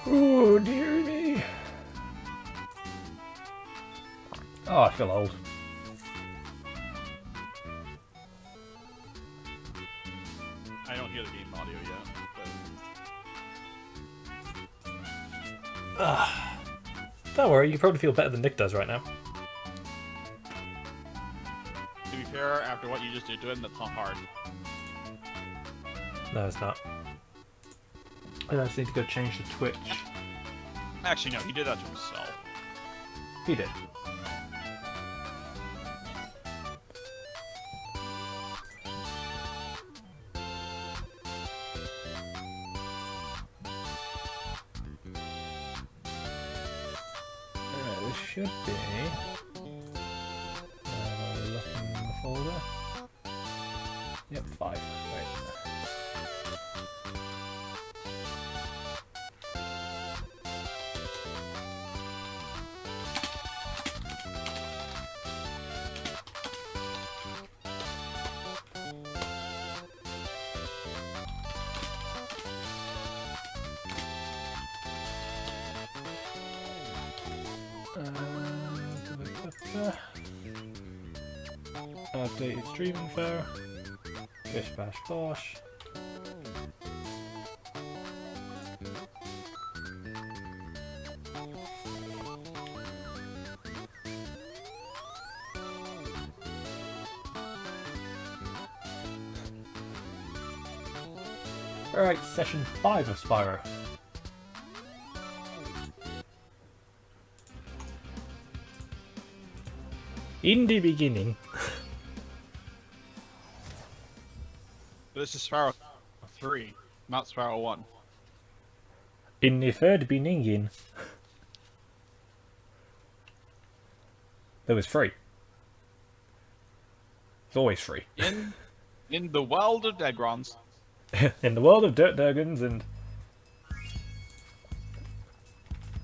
Oh dear me. Oh, I feel old. I don't hear the game audio yet. Don't worry, you probably feel better than Nick does right now. To be fair, after what you just did to him, that's not hard. No, it's not. I just need to go change the Twitch. Actually, no, he did that to himself. He did. Alright, this should be... looking in the folder. Yep, 5. Right. Updated stream info. Bish bash bosh. Alright, session 5 of Spyro. In the beginning. This is Spyro 3, not Spyro 1. In the third beginning. That was free. It's always free. In the world of Degrons. In the world of Dirt Durgans and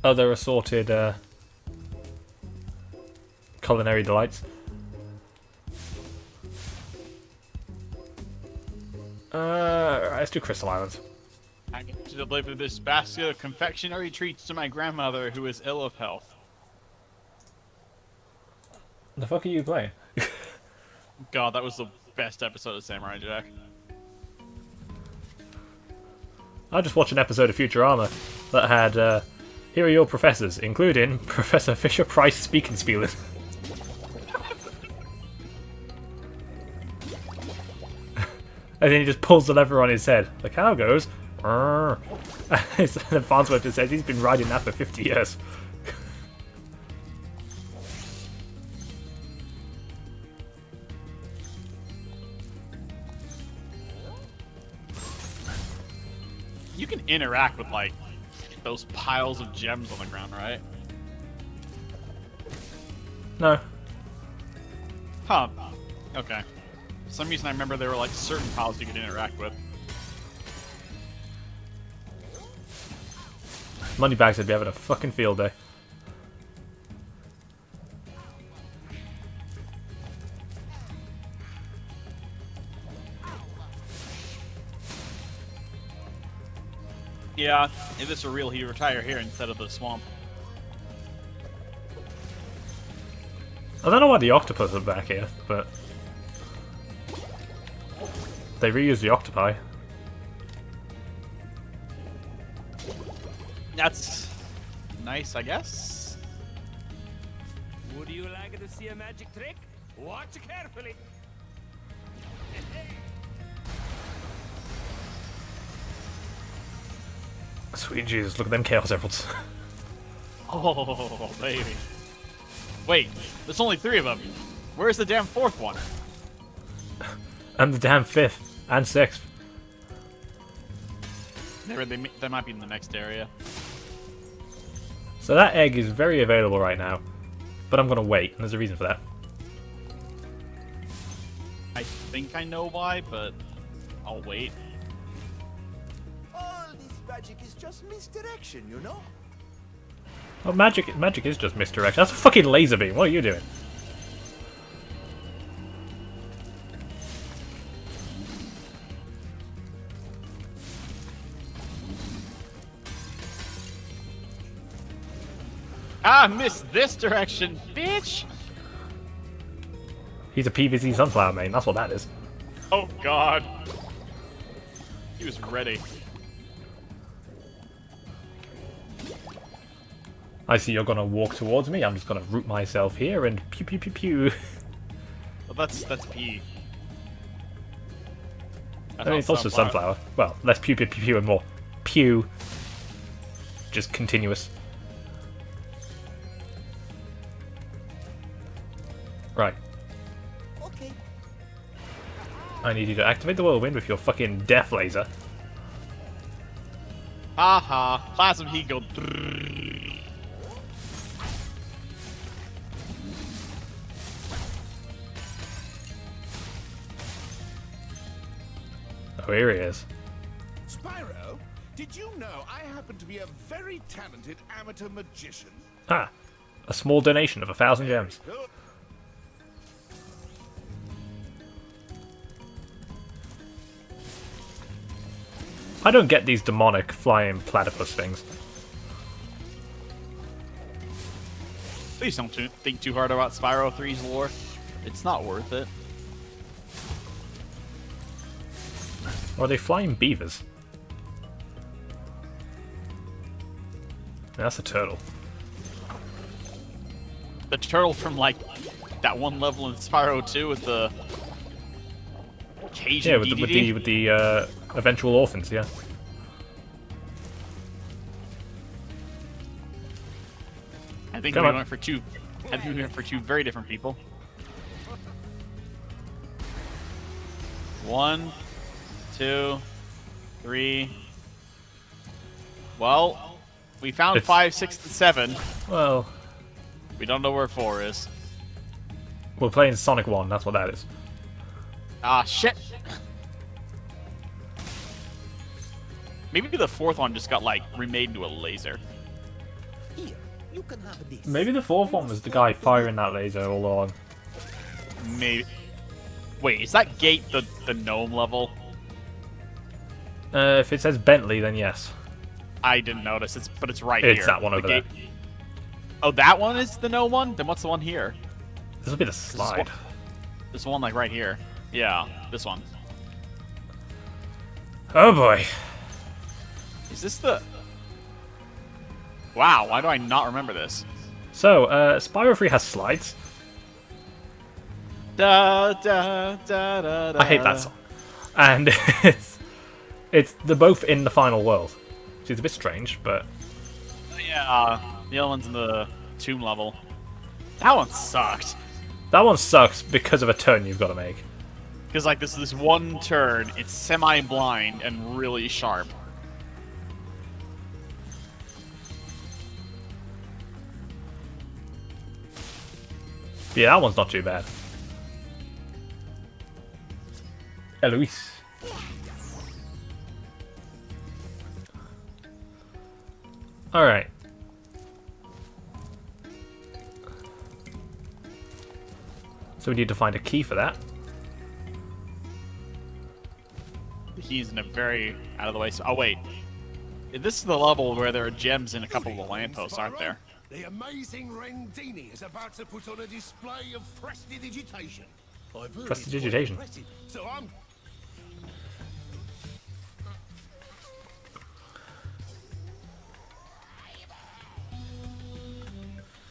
other assorted culinary delights. Let's do Crystal Islands. I get to deliver this basket of confectionery treats to my grandmother who is ill of health. The fuck are you playing? God, that was the best episode of Samurai Jack. I just watched an episode of Futurama that had, here are your professors, including Professor Fisher-Price Speakenspielen. And then he just pulls the lever on his head. The cow goes, "Arr." And then Farnsworth just says he's been riding that for 50 years. You can interact with, like, those piles of gems on the ground, right? No. Huh. Okay. For some reason I remember there were, like, certain piles you could interact with. Moneybags would be having a fucking field day. Yeah, if this were real, he'd retire here instead of the swamp. I don't know why the octopus are back here, but they reuse the octopi. That's nice, I guess. Would you like to see a magic trick? Watch carefully. Sweet Jesus, look at them Chaos Emeralds. Oh, baby. Wait, there's only 3 of them. Where's the damn 4th one? And the damn 5th and 6th. They might be in the next area. So that egg is very available right now, but I'm gonna wait, and there's a reason for that. I think I know why, but I'll wait. All this magic is just misdirection, you know? Well, magic is just misdirection. That's a fucking laser beam. What are you doing? Ah, missed this direction, bitch! He's a PVZ Sunflower main, that's what that is. Oh god. He was ready. I see you're gonna walk towards me, I'm just gonna root myself here and pew pew pew pew. Well, that's P. I mean, it's also Sunflower. Well, less pew pew pew pew and more pew. Just continuous. Right. Okay. I need you to activate the whirlwind with your fucking death laser. Haha. Plasma heat go. Oh, here he is. Spyro, did you know I happen to be a very talented amateur magician? Ah, a small donation of 1,000 gems. Good. I don't get these demonic flying platypus things. Please don't think too hard about Spyro 3's lore. It's not worth it. Or are they flying beavers? That's a turtle. The turtle from like that one level in Spyro 2 with the Cajun Yeah, DDD. with the eventual orphans, yeah. I think Come we on. went for two. I think we went for two very different people. 1, 2, 3. Well, we found It's- 5, 6, and 7. Well, We don't know where 4 is. we're playing Sonic 1, that's what that is. Ah, shit. Maybe the 4th one just got like remade into a laser. Here, you can have this. Maybe the 4th one was the guy firing that laser all along. Maybe. Wait, is that gate the gnome level? If it says Bentley, then yes. I didn't notice. But it's right It's here. that one The over there. Oh, that one is the gnome one? Then what's the one here? This will be the slide. This one like right here. Yeah, this one. Oh boy. Is this the... Wow, why do I not remember this? So, Spyro 3 has slides. Da, da, da, da, da. I hate that song. And they're both in the final world. Which is a bit strange, but Yeah, the other one's in the tomb level. That one sucked. that one sucks because of a turn you've got to make. Because like this one turn, it's semi-blind and really sharp. Yeah, that one's not too bad. Eloise. Alright. So we need to find a key for that. He's in a very out of the way. Oh wait, this is the level where there are gems in a couple of the lampposts, aren't there? The amazing Rendini is about to put on a display of prestidigitation. I've heard it's quite Prestidigitation. impressive, so I'm...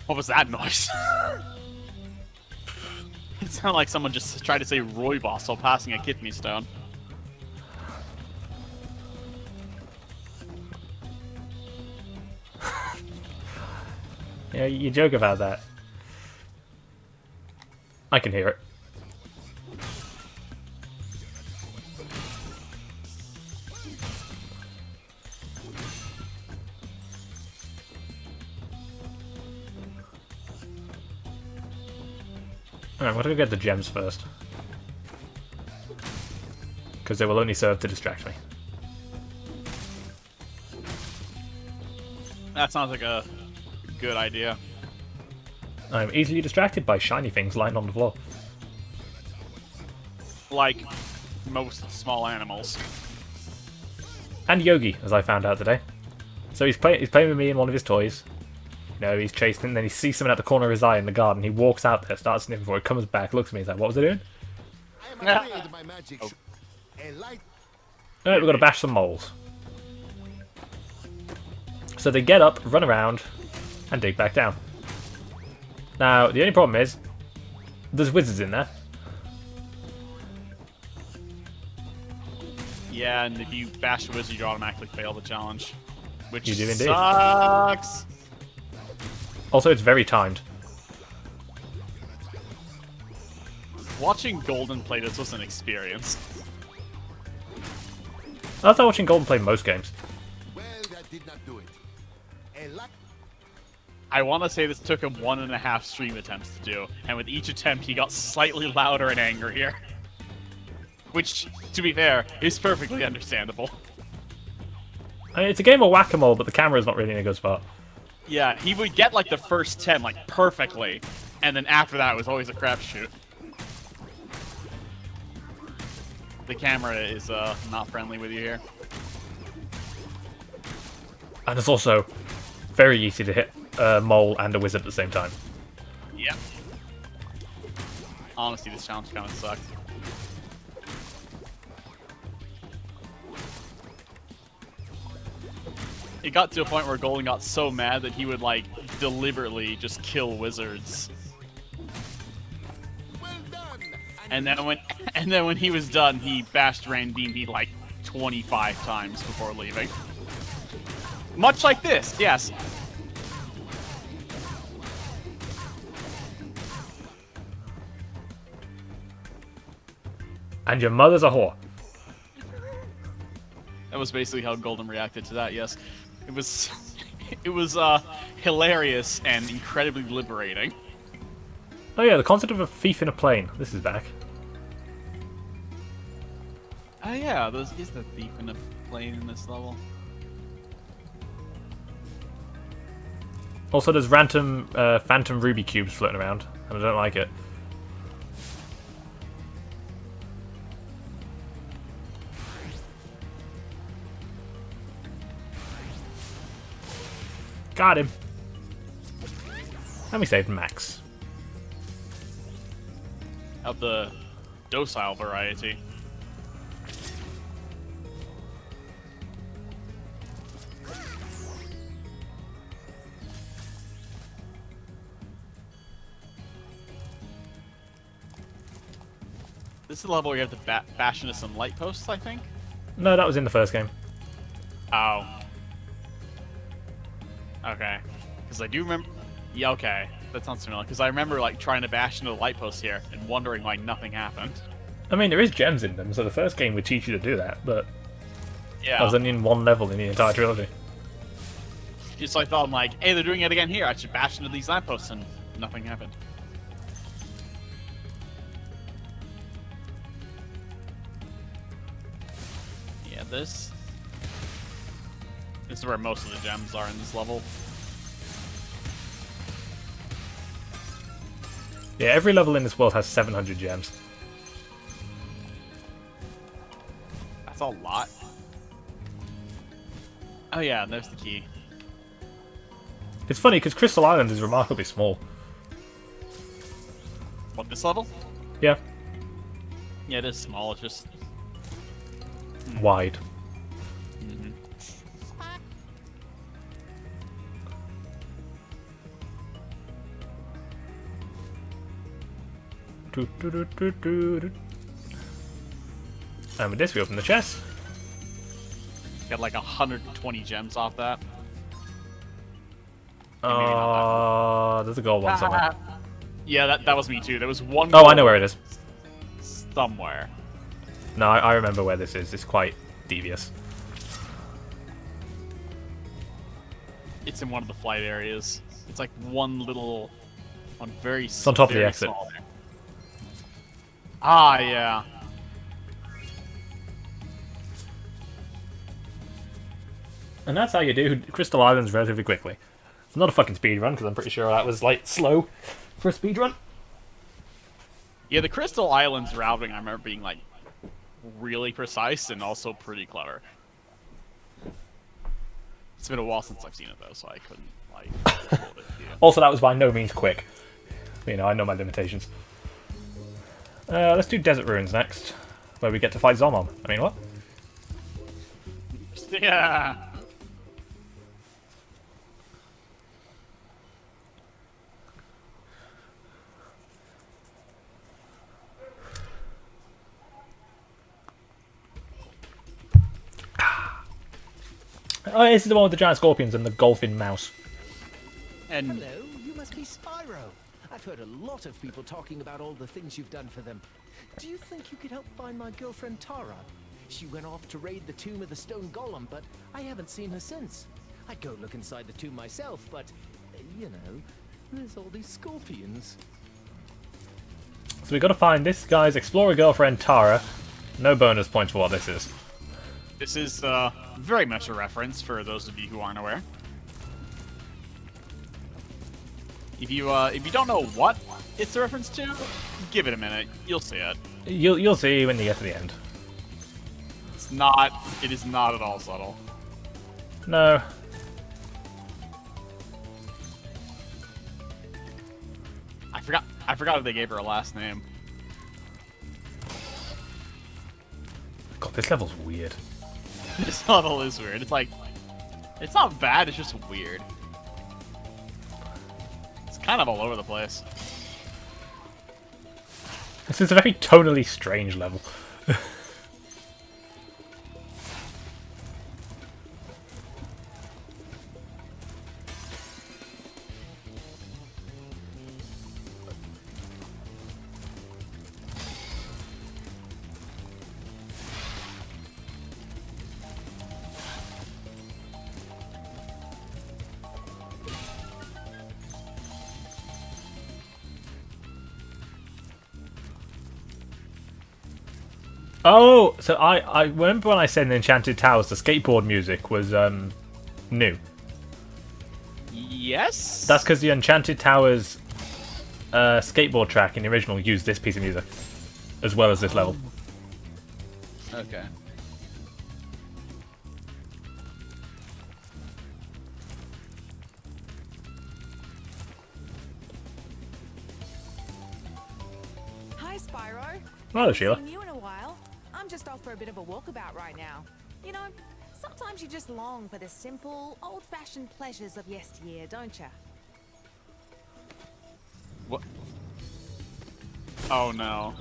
What was that noise? It sounded like someone just tried to say Roy Boss while passing a kidney stone. Yeah, you joke about that. I can hear it. Alright, I'm gonna get the gems first. Because they will only serve to distract me. That sounds like a good idea. I'm easily distracted by shiny things lying on the floor. Like most small animals. And Yogi, as I found out today. So he's playing with me in one of his toys. No, he's chasing, and then he sees something at the corner of his eye in the garden. He walks out there, starts sniffing for it, comes back, looks at me, he's like, what was it doing? I am afraid my magic a light. Alright, we've got to bash some moles. So they get up, run around, and dig back down. Now, the only problem is, there's wizards in there. Yeah, and if you bash a wizard, you automatically fail the challenge. Which You do indeed. sucks! Also, it's very timed. Watching Golden play this was an experience. I thought watching Golden play most games. Well, that did not do it. A light. I want to say this took him 1.5 stream attempts to do, and with each attempt he got slightly louder and angrier. Which, to be fair, is perfectly understandable. I mean, it's a game of whack-a-mole, but the camera's not really in a good spot. Yeah, he would get like the first 10 like perfectly, and then after that it was always a crapshoot. The camera is not friendly with you here. And it's also very easy to hit a mole and a wizard at the same time. Yep. Honestly, this challenge kind of sucks. It got to a point where Golden got so mad that he would like deliberately just kill wizards. Well done. And then when he was done, he bashed Randini like 25 times before leaving. Much like this, yes. And your mother's a whore. That was basically how Golden reacted to that, yes. It was it was hilarious and incredibly liberating. Oh yeah, the concept of a thief in a plane. This is back. Oh yeah, is the thief in a plane in this level? Also, there's random phantom ruby cubes floating around, and I don't like it. Got him. And we saved Max. Of the docile variety. This is the level where you have to bash into some light posts, I think? No, that was in the first game. Oh. Okay. Because I do remember... Yeah, okay. That sounds familiar. Because I remember, like, trying to bash into the light post here and wondering why nothing happened. I mean, there is gems in them, so the first game would teach you to do that, but Yeah. that was only in one level in the entire trilogy. Just so I thought, I'm like, hey, they're doing it again here. I should bash into these lampposts, and nothing happened. Yeah, this is where most of the gems are in this level. Yeah, every level in this world has 700 gems. That's a lot. Oh yeah, there's the key. It's funny, because Crystal Island is remarkably small. What, this level? Yeah, Yeah, it is small. It's just... wide. And with this, we open the chest. Got like 120 gems off that. There's a gold one somewhere. Yeah, that was me too. There was one. Oh, I know where it is. Somewhere. No, I remember where this is. It's quite devious. It's in one of the flight areas. It's like one very. It's on top of the exit. Ah, yeah. And that's how you do Crystal Islands relatively quickly. It's not a fucking speed run, because I'm pretty sure that was, like, slow for a speed run. Yeah, the Crystal Islands routing I remember being like really precise and also pretty clever. It's been a while since I've seen it though, so I couldn't like quote it Also, that was by no means quick. You know, I know my limitations. Let's do Desert Ruins next, where we get to fight Zomom. I mean, what? Yeah. Oh, this is the one with the giant scorpions and the golfing mouse. And Hello, you must be Spyro. I've heard a lot of people talking about all the things you've done for them. Do you think you could help find my girlfriend Tara? She went off to raid the tomb of the stone golem, but I haven't seen her since. I'd go look inside the tomb myself, but, you know, there's all these scorpions. So we got to find this guy's explorer girlfriend Tara. No bonus points for what this is. this is very much a reference for those of you who aren't aware. If you don't know what it's a reference to, give it a minute. You'll see it. You'll see when you get to the end. It is not at all subtle. No. I forgot if they gave her a last name. God, this level's weird. This level is weird. It's like, it's not bad, it's just weird. It's kind of all over the place. This is a very tonally strange level. Oh, so I remember when I said in Enchanted Towers the skateboard music was new. Yes? That's because the Enchanted Towers skateboard track in the original used this piece of music, as well as this level. Okay. Hi, Spyro. Hello, Sheila. Seen you in a while. I'm just off for a bit of a walkabout right now. You know, sometimes you just long for the simple, old-fashioned pleasures of yesteryear, don't you? What? Oh no.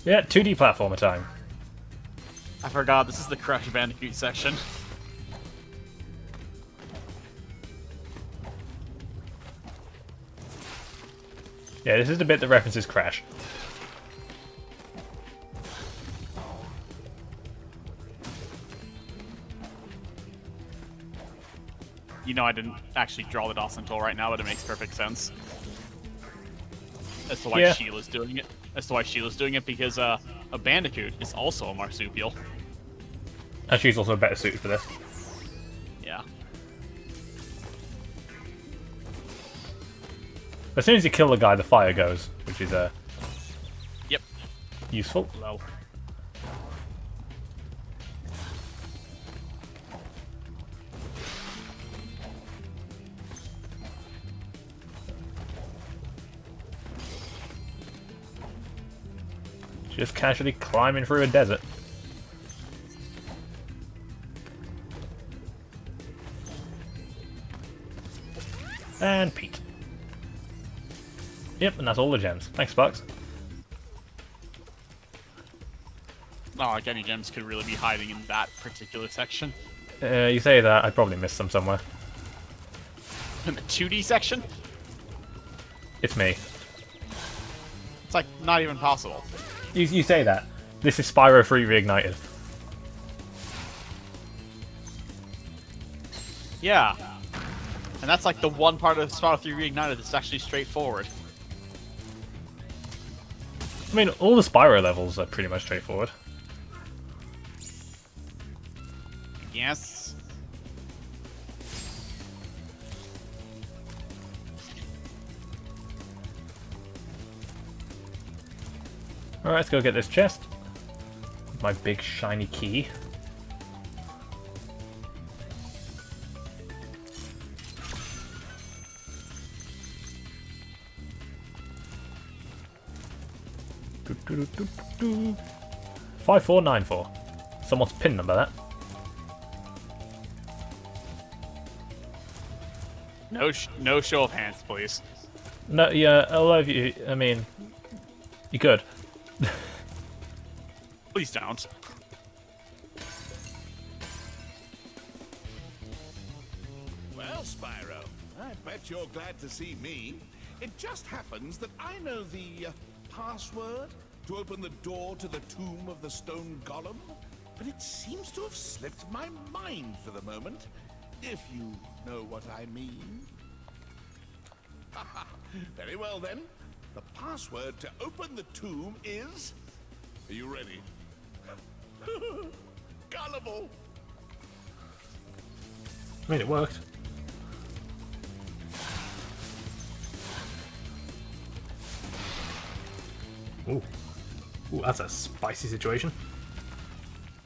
Yeah, 2D platformer time. I forgot, this is the Crash Bandicoot section. Yeah, this is the bit that references Crash. You know I didn't actually draw the Dawson tool right now, but it makes perfect sense. As to why Yeah. Sheila's doing it. As to why Sheila's doing it, because a Bandicoot is also a marsupial. And she's also better suited for this. Yeah. As soon as you kill the guy, the fire goes, which is Yep. useful. Well. Just casually climbing through a desert. And Pete. Yep, and that's all the gems. Thanks, Sparks. Not like any gems could really be hiding in that particular section. You say that, I probably missed some somewhere. In the 2D section? It's me. It's like not even possible. You say that. This is Spyro 3 Reignited. Yeah. And that's like the one part of Spyro 3 Reignited that's actually straightforward. I mean, all the Spyro levels are pretty much straightforward. Yes. Alright, let's go get this chest. My big shiny key. 5494. Someone's pin number, that. No show of hands, please. No, yeah, I love you. I mean, you could. Please don't. Well, Spyro, I bet you're glad to see me. It just happens that I know the password to open the door to the tomb of the stone golem, but it seems to have slipped my mind for the moment, if you know what I mean. Very well then. The password to open the tomb is... Are you ready? Gullible! I mean, it worked. Ooh. Ooh, that's a spicy situation.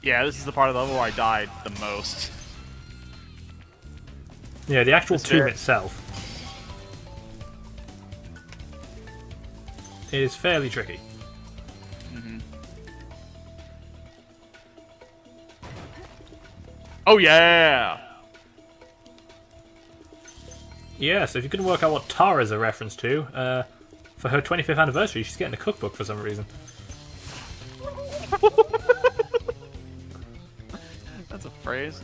Yeah, this is the part of the level where I died the most. Yeah, the actual It's tomb very- itself is fairly tricky. Oh yeah! Yeah, so if you can work out what Tara's a reference to, for her 25th anniversary, she's getting a cookbook for some reason. That's a phrase.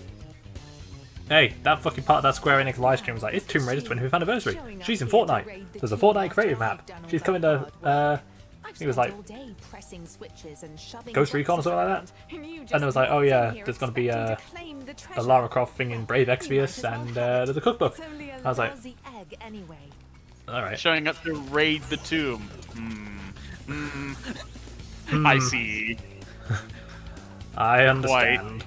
Hey, that fucking part of that Square Enix live stream was like, it's Tomb Raider's 25th anniversary. She's in Fortnite. There's a Fortnite creative map. She's coming to, it was like Ghost Recon or something like that. And it was like, oh yeah, there's going to be a Lara Croft thing in Brave Exvius, and there's a cookbook. I was like, alright. Showing up to raid the tomb. I see. I understand.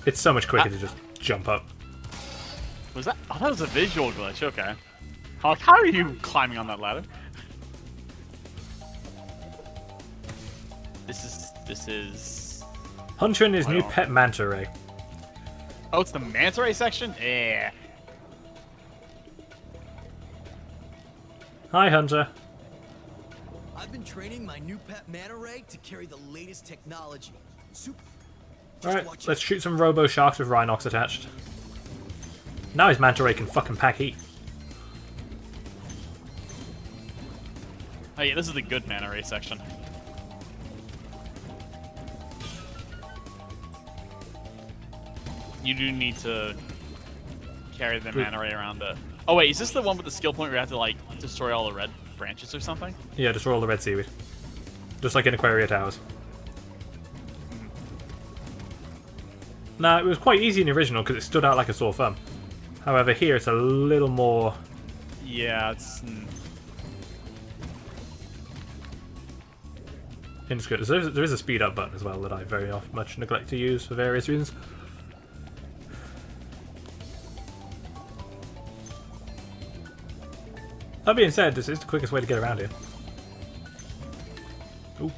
It's so much quicker to just jump up. Was that? Oh, that was a visual glitch. Okay. How are you climbing on that ladder? This is. Hunter and his Hold new on. pet manta ray. Oh, it's the manta ray section. Yeah. Hi, Hunter. I've been training my new pet manta ray to carry the latest technology. Super. Alright, let's shoot some Robo Sharks with Rhinox attached. Now his manta ray can fucking pack heat. Oh yeah, this is the good manta ray section. You do need to carry the manta ray around the. Oh wait, is this the one with the skill point where you have to like destroy all the red branches or something? Yeah, destroy all the red seaweed. Just like in Aquaria Towers. Now, it was quite easy in the original because it stood out like a sore thumb. However, here it's a little more... Yeah, it's. intricate. There is a speed up button as well that I very much neglect to use for various reasons. That being said, this is the quickest way to get around here. Ooh.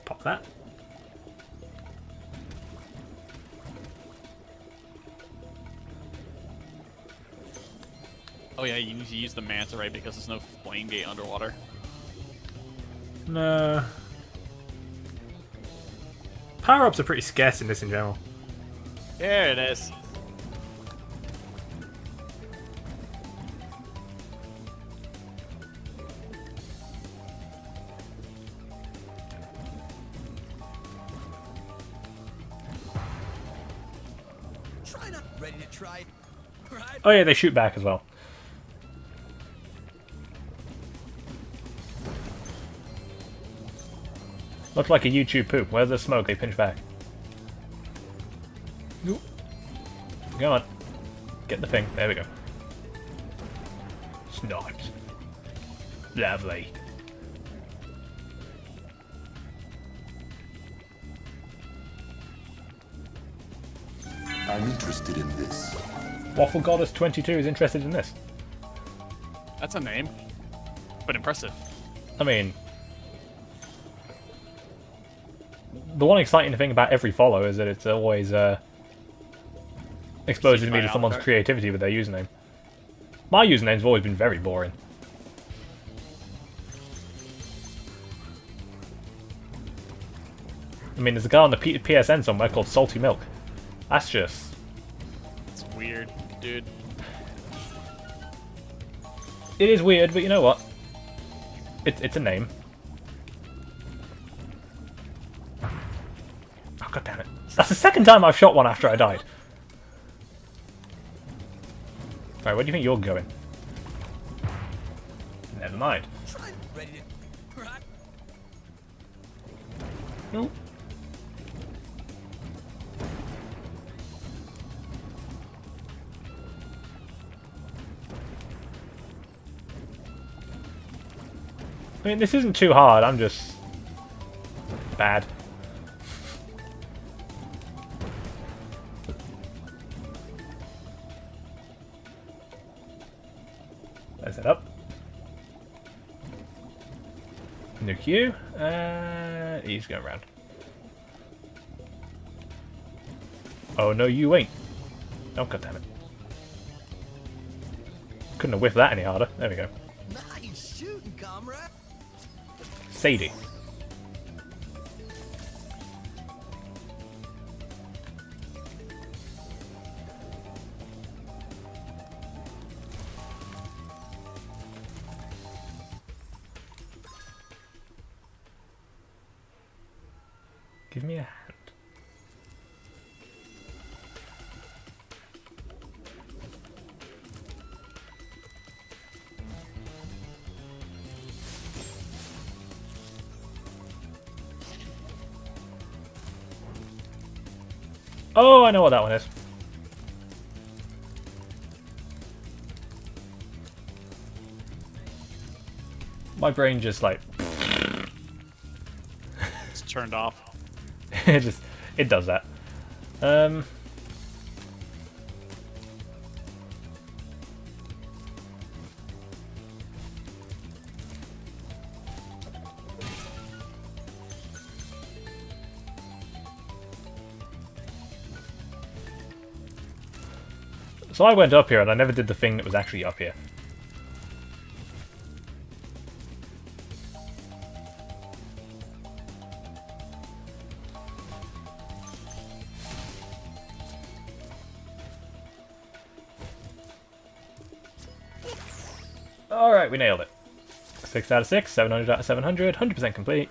Pop that. Oh yeah, you need to use the manta ray because there's no flame gate underwater. No. Power-ups are pretty scarce in this in general. There it is. Try not ready to try it. Right? Oh yeah, they shoot back as well. Looks like a YouTube poop. Where's the smoke? They pinch back. Nope. Come on. Get the thing. There we go. Snipes. Lovely. I'm interested in this. Waffle Goddess 22 is interested in this. That's a name, but impressive. I mean, the one exciting thing about every follow is that it's always exposes me to someone's creativity with their username. My username's always been very boring. I mean, there's a guy on the PSN somewhere called Salty Milk. That's just... It's weird, dude. It is weird, but you know what? It's a name. Oh, god damn it. That's the second time I've shot one after I died. Alright, where do you think you're going? Never mind. Ready to rock? Nope. I mean, this isn't too hard, I'm just... bad. There's it up. Nuke you. He's going around. Oh no, you ain't. Oh god damn it. Couldn't have whiffed that any harder. There we go. Nice shooting, comrade. Sadie. Give me a hand. Oh, I know what that one is. My brain just like It's turned off. it does that. So I went up here and I never did the thing that was actually up here. Alright, we nailed it. 6 out of 6, 700 out of 700, 100% complete.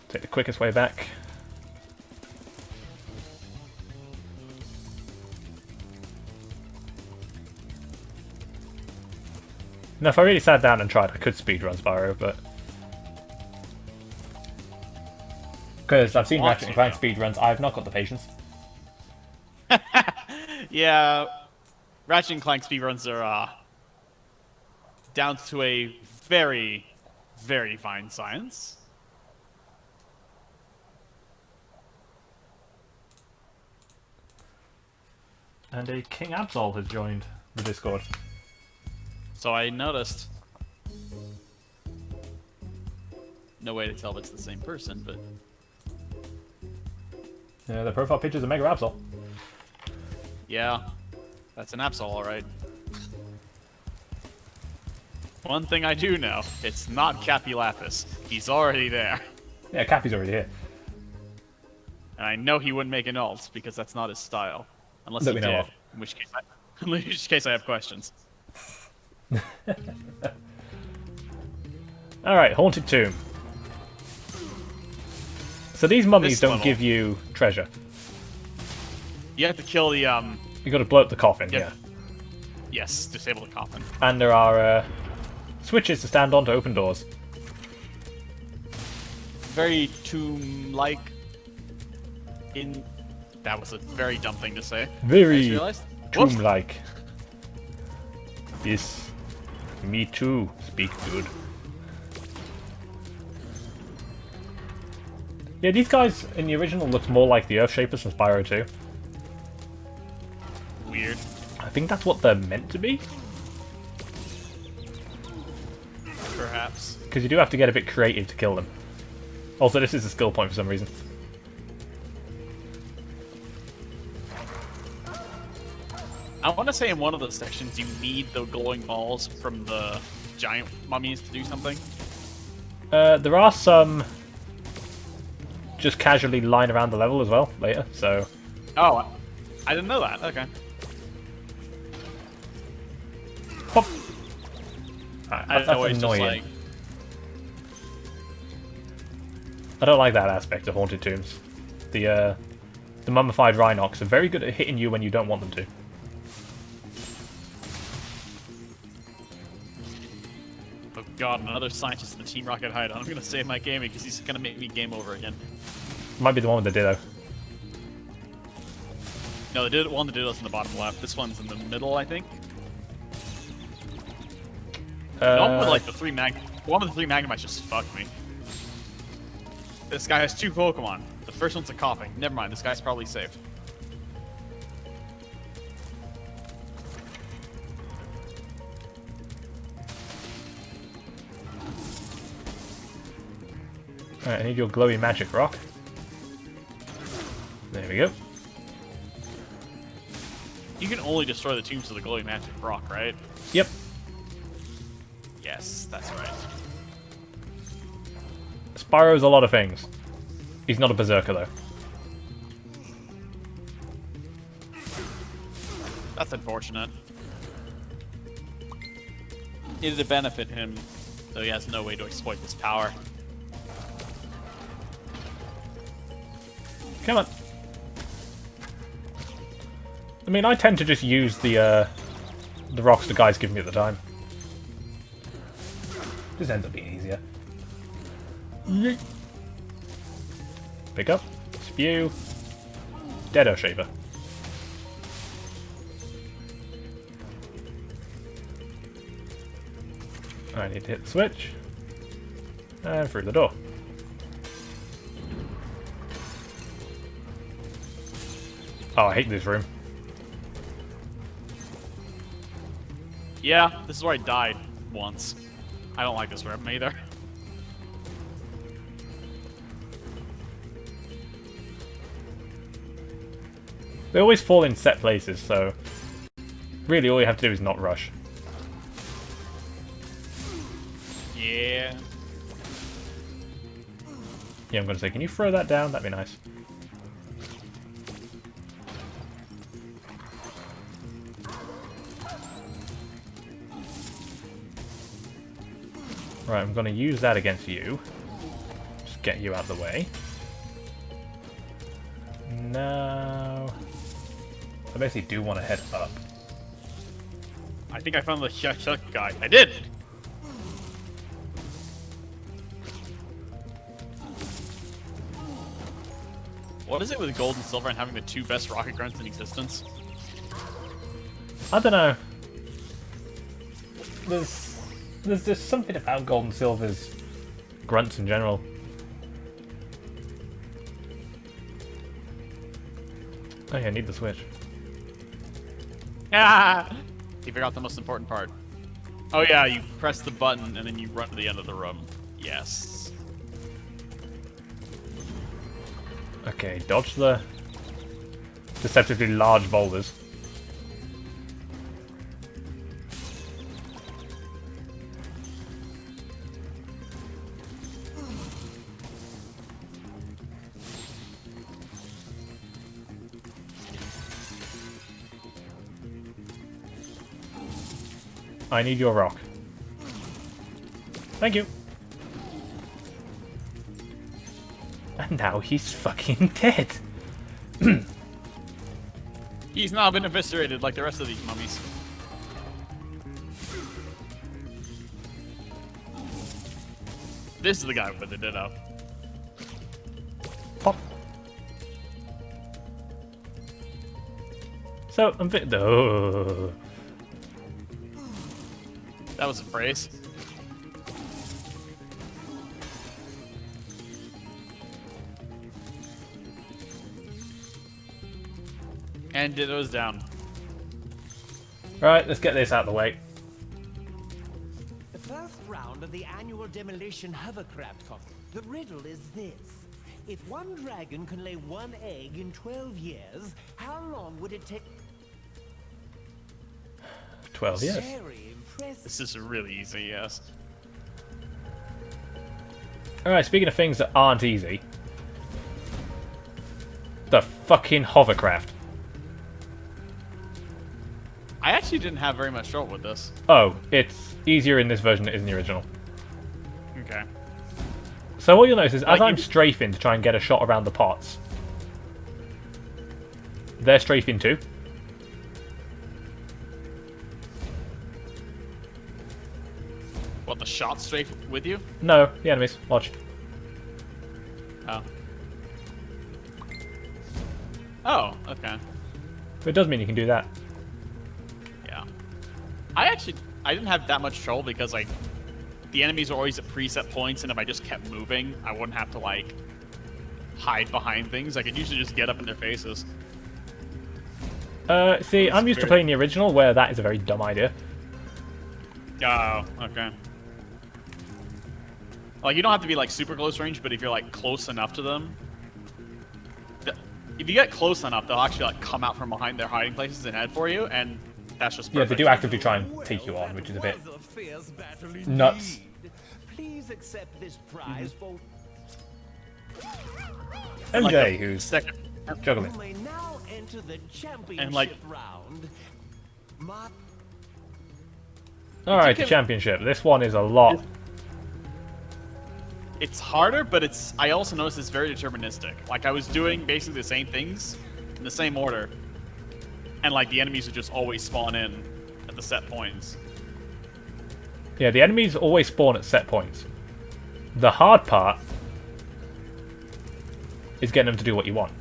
Take the quickest way back. Now, if I really sat down and tried, I could speedrun Spyro, but... Because I've seen Ratchet and Clank speedruns, I've not got the patience. Yeah, Ratchet and Clank speedruns are down to a very, very fine science. And a King Absol has joined the Discord. So I noticed. No way to tell if it's the same person, but... Yeah, the profile picture is a Mega Absol. Yeah, that's an Absol, alright. One thing I do know, it's not Cappy Lapis. He's already there. Yeah, Cappy's already here. And I know he wouldn't make an alt, because that's not his style. Unless he did, in which case I have questions. Alright, Haunted Tomb. So these mummies don't give you treasure. You have to kill the, You gotta blow up the coffin, Yep. yeah. Yes, disable the coffin. And there are, switches to stand on to open doors. Very tomb-like. That was a very dumb thing to say. Very tomb-like. Yes. Me too. Speak good. Yeah, these guys in the original looked more like the Earthshapers from Spyro 2. Weird. I think that's what they're meant to be. Perhaps. Because you do have to get a bit creative to kill them. Also, this is a skill point for some reason. I want to say in one of the sections you need the glowing balls from the giant mummies to do something. There are some just casually lying around the level as well later, so... Oh, I didn't know that. Okay. Pop. I don't know, That's it's just annoying. like... I don't like that aspect of Haunted Tombs. The mummified Rhinox are very good at hitting you when you don't want them to. Oh god, another scientist in the Team Rocket hideout. I'm gonna save my gaming because he's gonna make me game over again. Might be the one with the Ditto. No, the one that did us in the bottom left. This one's in the middle, I think. The one with like the three Magnemites just fucked me. This guy has 2 Pokemon. The first one's a coughing. Never mind, this guy's probably safe. Alright, I need your glowy magic rock. There we go. You can only destroy the tombs with the glowing magic rock, right? Yep. Yes, that's right. Spyro's a lot of things. He's not a berserker though. That's unfortunate. Needed to benefit him, though he has no way to exploit this power. Come on. I mean, I tend to just use the rocks the guys give me at the time. Just ends up being easier. Pick up, spew, Deado Shaver. I need to hit the switch, and through the door. Oh, I hate this room. Yeah, this is where I died once. I don't like this room either. They always fall in set places, so really all you have to do is not rush. Yeah. Yeah, I'm going to say, can you throw that down? That'd be nice. Right, I'm going to use that against you. Just get you out of the way. Now... I basically do want to head up. I think I found the Shuk guy. I did! What is it with gold and silver and having the 2 best rocket grunts in existence? I don't know. There's just something about gold and silver's grunts in general. Oh yeah, I need the switch. Ah! You forgot the most important part. Oh yeah, you press the button and then you run to the end of the room. Yes. Okay, dodge the deceptively large boulders. I need your rock. Thank you. And now he's fucking dead. He's now been eviscerated like the rest of these mummies. This is the guy with the ditto. Pop. So, I'm fit. Oh. That was a phrase. And ditto's down. Right, let's get this out of the way. The first round of the annual demolition hovercraft contest. The riddle is this. If one dragon can lay 1 egg in 12 years, how long would it take... 12 years. Very impressive. This is really easy, yes. Alright, speaking of things that aren't easy. The fucking hovercraft. I actually didn't have very much trouble with this. Oh, it's easier in this version than it is in the original. Okay. So what you'll notice is, as Like, I'm strafing to try and get a shot around the pots, they're strafing too. What, the shot straight with you? No, the enemies. Watch. Oh. Oh, okay. But it does mean you can do that. Yeah. I didn't have that much trouble because, like, the enemies are always at preset points, and if I just kept moving, I wouldn't have to, like, hide behind things. I could usually just get up in their faces. See, I'm used to playing the original, where that is a very dumb idea. Oh, okay. Like, you don't have to be, like, super close range, but if you're, like, close enough to them... If you get close enough, they'll actually, like, come out from behind their hiding places and head for you, and that's just perfect. Yeah, they do actively try and take you on, which is a bit nuts. Please accept this prize for MJ, Like who's second. juggling. You may now enter the championship And, like- round. Alright, the championship. This one is a lot. It's harder, but it's... I also noticed it's very deterministic. Like, I was doing basically the same things in the same order. And, like, the enemies would just always spawn in at the set points. Yeah, the enemies always spawn at set points. The hard part is getting them to do what you want.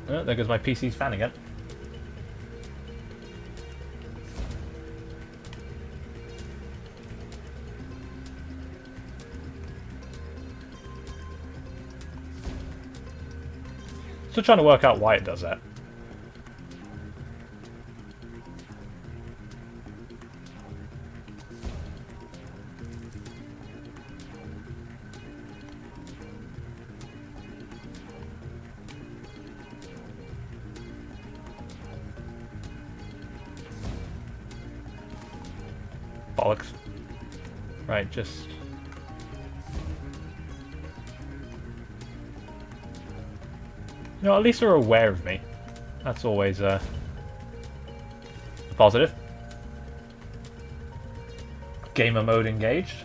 Oh, there goes my PC's fan again. Still trying to work out why it does that. Bollocks. Right, just... You know, at least they're aware of me. That's always a positive. Gamer mode engaged.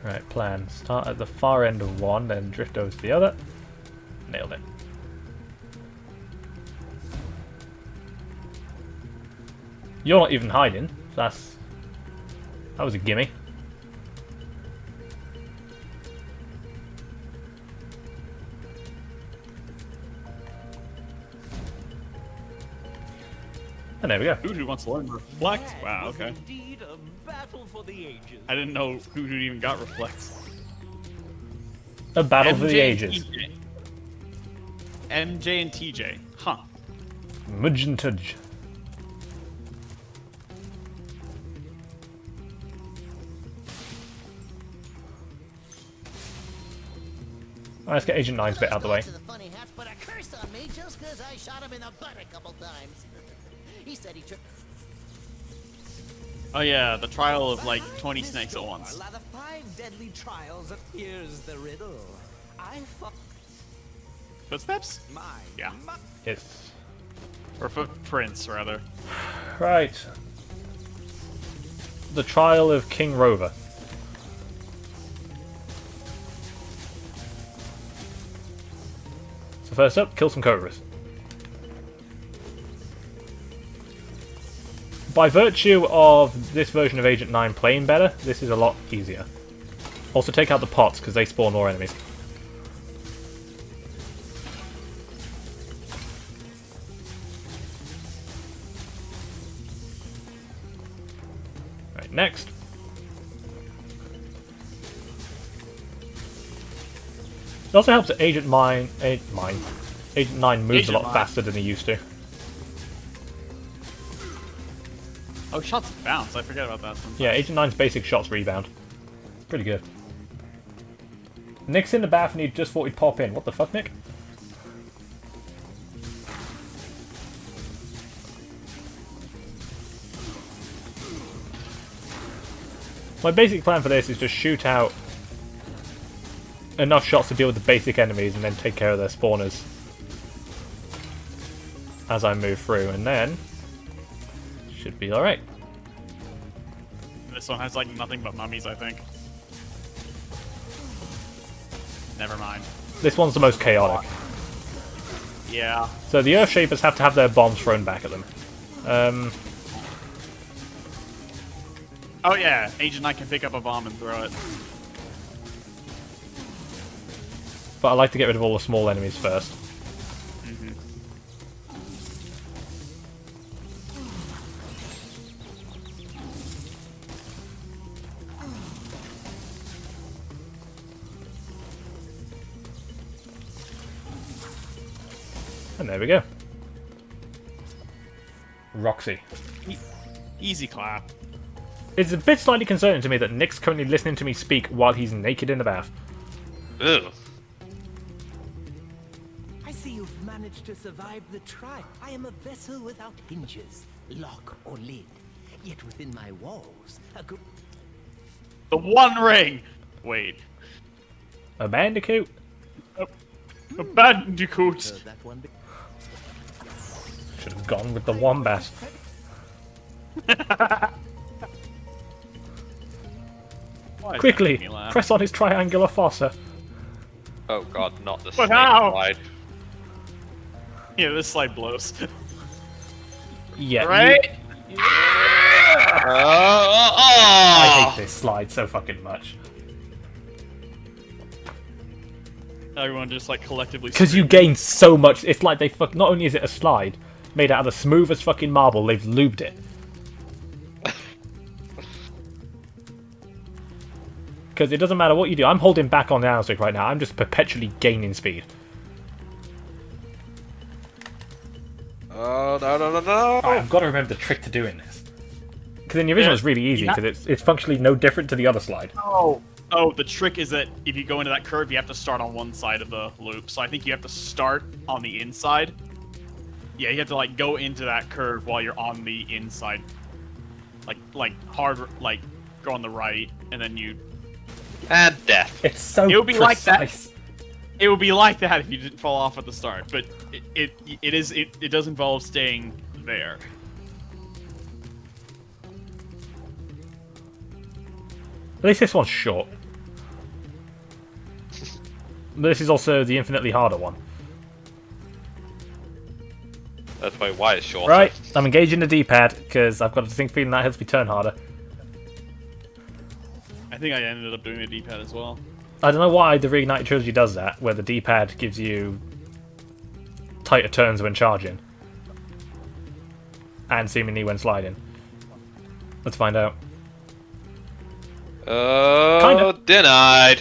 Right, plan. Start at the far end of one, then drift over to the other. Nailed it. You're not even hiding. That was a gimme. And there we go. Hoodoo wants to learn Reflect? Wow, okay. Indeed a battle for the ages. I didn't know Hoodoo even got Reflect. A battle for the MJ ages. TJ. MJ and TJ. Huh. Mudge and Tudge. Let's get Agent 9's bit out of the way. The funny hats put a curse on me just because I shot him in the butt a couple times. He said he took. Oh yeah, the trial of like 20 snakes at once. Are the 5 deadly trials. Here's the riddle. I fuck Footsteps? my Yeah. It's Or footprints, rather. right. The trial of King Rover. So first up, kill some cobras. By virtue of this version of Agent 9 playing better, this is a lot easier. Also take out the pots, because they spawn more enemies. Right, next. It also helps that Agent 9 Agent 9 moves Agent a lot 9. faster than he used to. Oh, shots bounce. I forget about that sometimes. Yeah, Agent 9's basic shots rebound. Pretty good. Nick's in the bath and he just thought he'd pop in. What the fuck, Nick? My basic plan for this is just shoot out enough shots to deal with the basic enemies and then take care of their spawners as I move through, and then should be alright. This one has like nothing but mummies, I think. Never mind. This one's the most chaotic. Yeah. So the Earth Shapers have to have their bombs thrown back at them. Oh yeah, Agent Knight can pick up a bomb and throw it. But I like to get rid of all the small enemies first. Mm-hmm. And there we go. Roxy. Easy clap. It's a bit slightly concerning to me that Nick's currently listening to me speak while he's naked in the bath. Ew. I see you've managed to survive the trial. I am a vessel without hinges, lock or lid. Yet within my walls, The One Ring! Wait. A bandicoot? A bandicoot! that one Should have gone with the wombat. Why is that Quickly, making me laugh? press on his triangular fossa. Oh god, not the But snake how? slide. Yeah, this slide blows. Yeah. Right? I hate this slide so fucking much. Everyone just like collectively. Because you gain so much. It's like they fuck. Not only is it a slide made out of the smoothest fucking marble, they've lubed it. Because it doesn't matter what you do. I'm holding back on the analytic right now. I'm just perpetually gaining speed. Oh, no, no, no, no! Right, I've got to remember the trick to doing this. Because in the original it's really easy, because it's functionally no different to the other slide. Oh, the trick is that if you go into that curve, you have to start on one side of the loop. So I think you have to start on the inside. Yeah, you have to like go into that curve while you're on the inside. Like hard, like go on the right, and then you. And death. It's so It would be precise. like that. It would be like that if you didn't fall off at the start, but it does involve staying there. At least this one's short. But this is also the infinitely harder one. That's why it's short. Right, I'm engaging the D-pad, because I've got a distinct feeling that helps me turn harder. I think I ended up doing the D-pad as well. I don't know why the Reignited trilogy does that, where the D-pad gives you tighter turns when charging. And seemingly when sliding. Let's find out. Oh, Kinda. denied.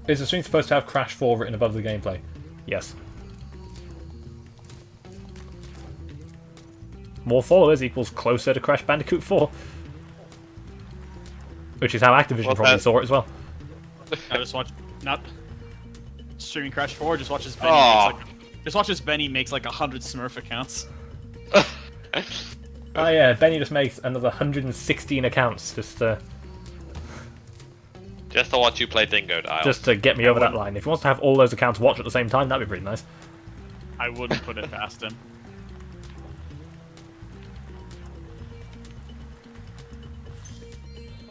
Is the stream supposed to have Crash 4 written above the gameplay? Yes. More followers equals closer to Crash Bandicoot 4. Which is how Activision Well, probably that- saw it as well. I just watch not streaming Crash 4. Just watch as Benny Aw. makes just watch as Benny makes like 100 Smurf accounts. Oh yeah, Benny just makes another 116 accounts just to watch you play Dingo Dial. get me over that line. If he wants to have all those accounts watch at the same time, that'd be pretty nice. I wouldn't put it past him.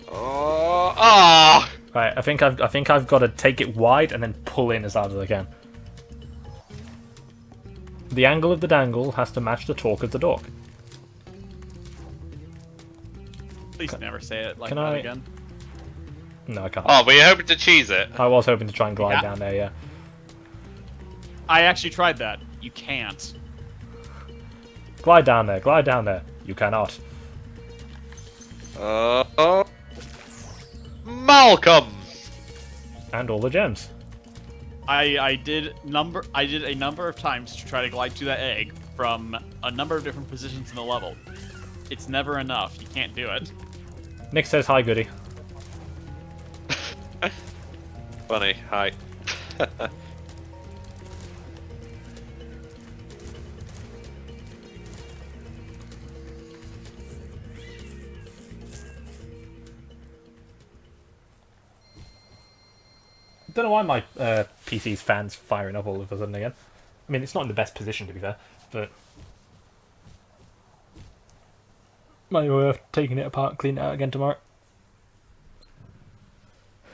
Oh, ah! Right, I think I've got to take it wide and then pull in as hard as I can. The angle of the dangle has to match the torque of the dork. Please never say it like can that I- again. No, I can't. Oh, were you hoping to cheese it? I was hoping to try and glide Yeah. down there, yeah. I actually tried that. You can't. Glide down there, glide down there. You cannot. Oh, Malcolm! And all the gems. I did a number of times to try to glide to that egg from a number of different positions in the level. It's never enough. You can't do it. Nick says hi, Goody. Funny, hi. I don't know why my PC's fan's firing up all of a sudden again. I mean, it's not in the best position, to be fair, but... might be worth taking it apart and cleaning it out again tomorrow.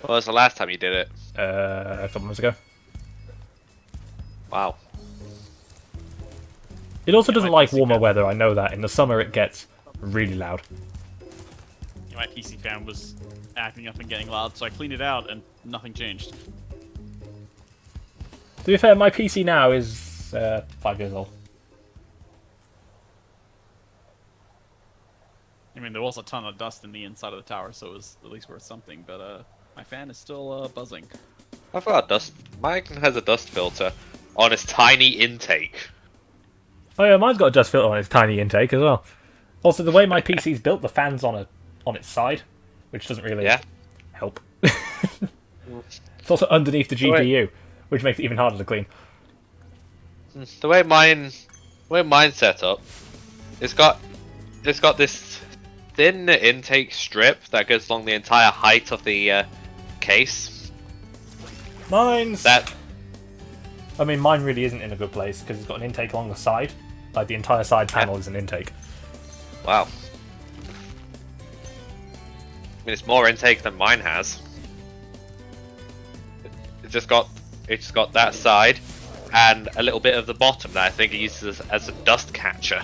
What was the last time you did it? A couple months ago. Wow. It also doesn't like warmer weather, I know that. In the summer it gets really loud. Yeah, my PC fan was acting up and getting loud, so I cleaned it out and nothing changed. To be fair, my PC now is 5 years old. I mean, there was a ton of dust in the inside of the tower, so it was at least worth something, but my fan is still buzzing. I've got a dust. Mine has a dust filter on its tiny intake. Oh yeah, mine's got a dust filter on its tiny intake as well. Also, the way my PC's built, the fan's on its side, which doesn't really help. It's also underneath the GPU, which makes it even harder to clean. The way mine's set up, it's got this thin intake strip that goes along the entire height of the case. Mine really isn't in a good place because it's got an intake along the side. Like the entire side panel is an intake. Wow. I mean, it's more intake than mine has. It's just got that side and a little bit of the bottom that I think it uses as a dust catcher.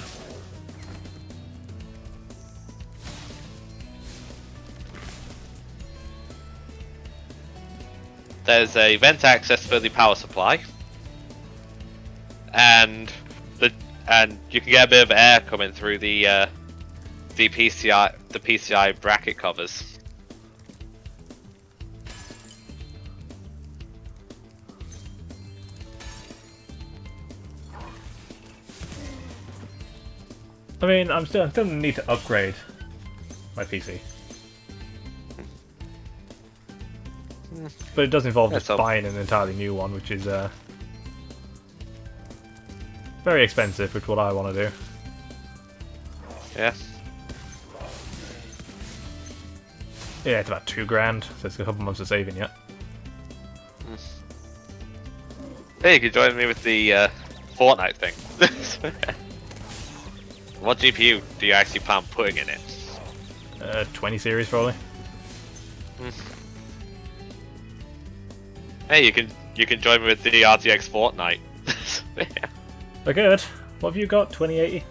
There's a vent access for the power supply, and you can get a bit of air coming through the PCI bracket covers. I mean, I'm still gonna need to upgrade my PC. But it does involve just buying an entirely new one, which is very expensive, which is what I want to do. Yeah. Yeah, it's about $2,000, so it's a couple months of saving yet. Hey, you could join me with the Fortnite thing. What GPU do you actually plan on putting in it? 20 series probably. Hey, you can join me with the RTX Fortnite. They're good. What have you got? 2080?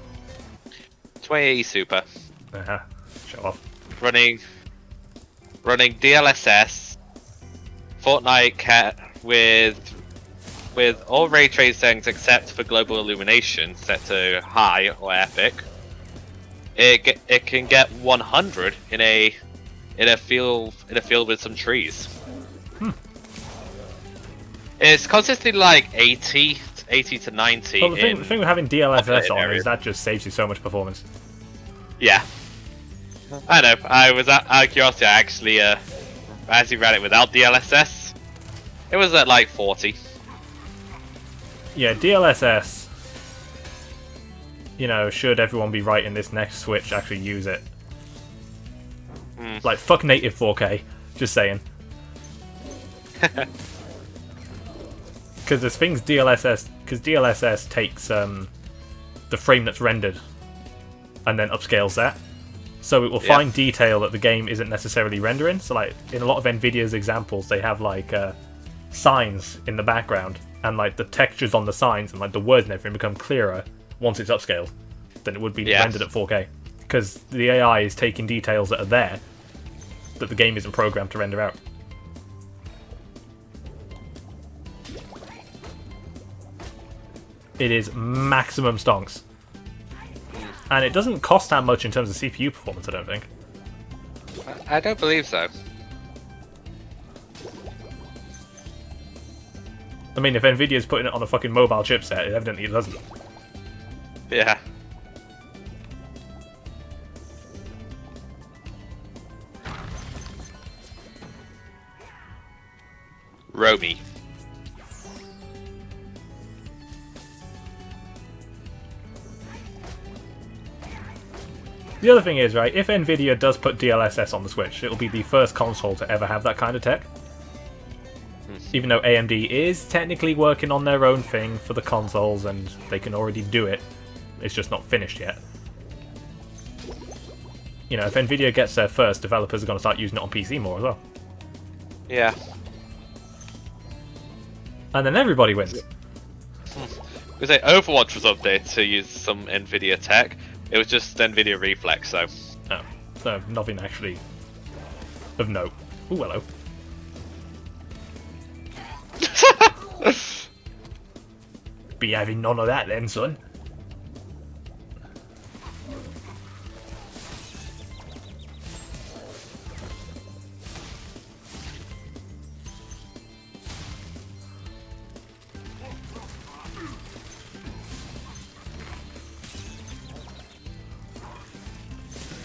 2080 Super. Show off. Running DLSS, Fortnite cat with all ray trace settings except for global illumination set to high or epic. It can get 100 in a field with some trees. It's consistently like 80 to 90. Well, the thing with having DLSS on is that just saves you so much performance. Yeah. I know. I was out of curiosity. I actually ran it without DLSS. It was at like 40. Yeah, DLSS. You know, should everyone be writing this next Switch, actually use it. Like, fuck native 4K. Just saying. Because there's things DLSS... Because DLSS takes the frame that's rendered and then upscales that. So it will find detail that the game isn't necessarily rendering. So, like, in a lot of NVIDIA's examples, they have, like, signs in the background. And, like, the textures on the signs and, like, the words and everything become clearer once it's upscaled than it would be rendered at 4K. Because the AI is taking details that are there that the game isn't programmed to render out. It is maximum stonks. And it doesn't cost that much in terms of CPU performance, I don't think. I don't believe so. I mean, if Nvidia's putting it on a fucking mobile chipset, it evidently doesn't. Yeah. Romy. The other thing is, right, if Nvidia does put DLSS on the Switch, it'll be the first console to ever have that kind of tech. Even though AMD is technically working on their own thing for the consoles and they can already do it, it's just not finished yet. You know, if Nvidia gets there first, developers are going to start using it on PC more as well. Yeah. And then everybody wins. We say Overwatch was updated to use some Nvidia tech. It was just Nvidia Reflex, so. Oh, so nothing actually of note. Ooh, hello. Be having none of that then, son.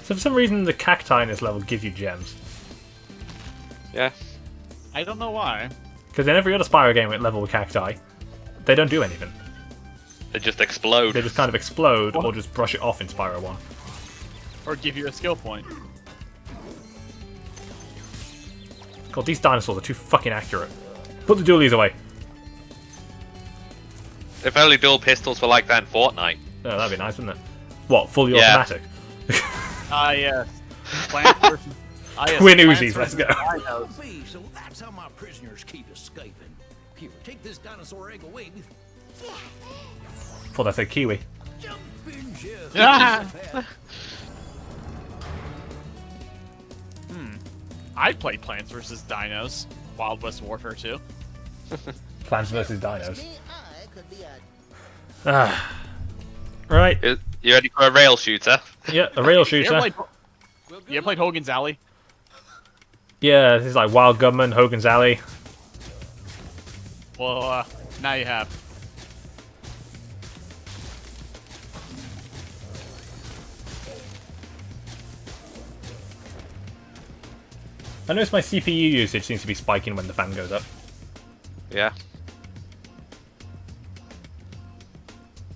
So for some reason the cacti in this level give you gems. Yeah. I don't know why. Because in every other Spyro game with level with cacti, they don't do anything. They just explode. They just kind of explode or just brush it off in Spyro 1. Or give you a skill point. God, these dinosaurs are too fucking accurate. Put the dualies away. If only dual pistols were like that in Fortnite. Oh, that'd be nice, wouldn't it? What, fully Yeah. automatic? Ah, yes. Plants versus... yes, Twin Plants Uzis, let's versus go. Dinos. So that's how my prisoners keep escaping. Here, take this dinosaur egg away. Thought I said kiwi. Jump in, Jeff. Ah! I played Plants vs. Dinos. Wild West Warfare 2. Plants vs. Dinos. I could be a Ah. Right. You ready for a rail shooter? Yeah, a rail You shooter. ever played Hogan's Alley? Yeah, this is like Wild Gunman, Hogan's Alley. Well, now you have. I noticed my CPU usage seems to be spiking when the fan goes up. Yeah.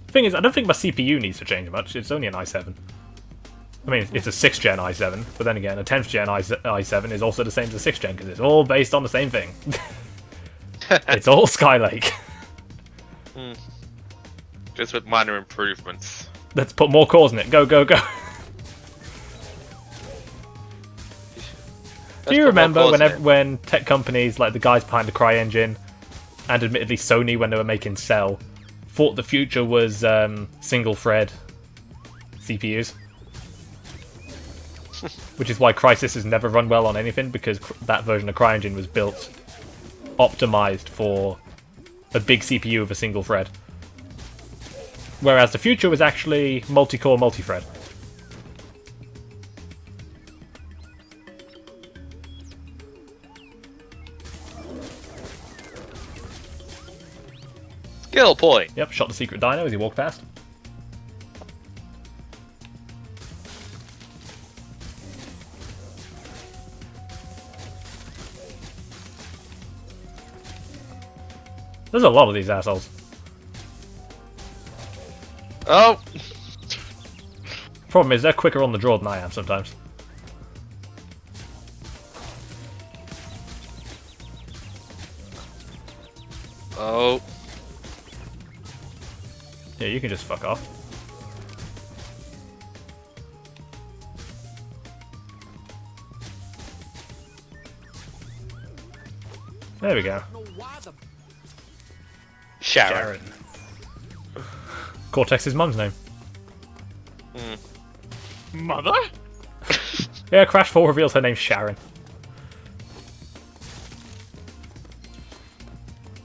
Thing is, I don't think my CPU needs to change much. It's only an i7. I mean, it's a 6th gen i7, but then again, a 10th gen i7 is also the same as a 6th gen because it's all based on the same thing. It's all Skylake. Just with minor improvements. Let's put more cores in it. Go, go, go. Do you remember when tech companies like the guys behind the CryEngine, and admittedly Sony when they were making Cell, thought the future was single-thread CPUs? Which is why Crysis has never run well on anything, because that version of CryEngine was built optimized for a big CPU with a single thread. Whereas the future was actually multi-core, multi-thread. Skill point. Yep, shot the secret dino as he walked past. There's a lot of these assholes. Oh! Problem is, they're quicker on the draw than I am sometimes. Oh. Yeah, you can just fuck off. There we go. Sharon. Cortex's mum's name. Mother? Yeah, Crash 4 reveals her name's Sharon.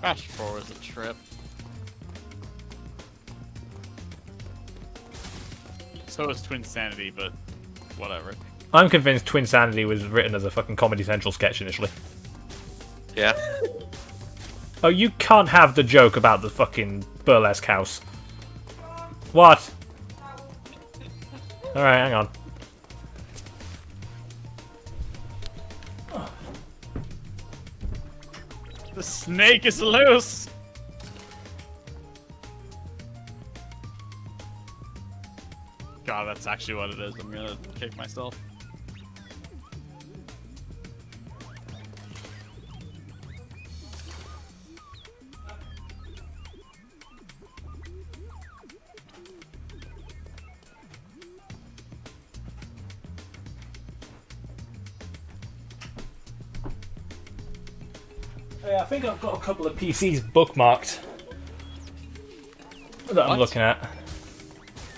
Crash 4 is a trip. So is Twin Sanity, but whatever. I'm convinced Twin Sanity was written as a fucking Comedy Central sketch initially. Yeah. Oh, you can't have the joke about the fucking burlesque house. What? Alright, hang on. The snake is loose! God, that's actually what it is. I'm gonna kick myself. Yeah, I think I've got a couple of PCs bookmarked that I'm looking at.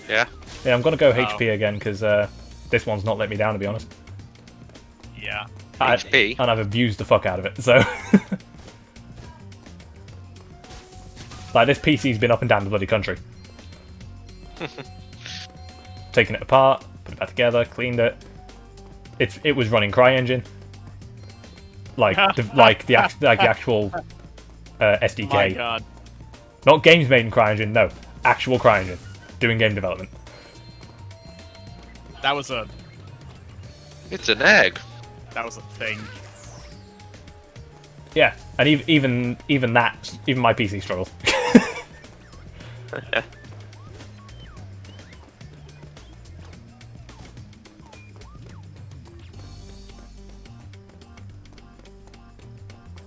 Yeah. Yeah, I'm gonna go HP again because this one's not let me down, to be honest. Yeah. HP? And I've abused the fuck out of it, so... like, this PC's been up and down the bloody country. Taking it apart, put it back together, cleaned it. It was running CryEngine. Like the actual SDK. My God. Not games made in CryEngine, no. Actual CryEngine. Doing game development. That was a... It's an egg. That was a thing. Yeah, and even that, even my PC struggles.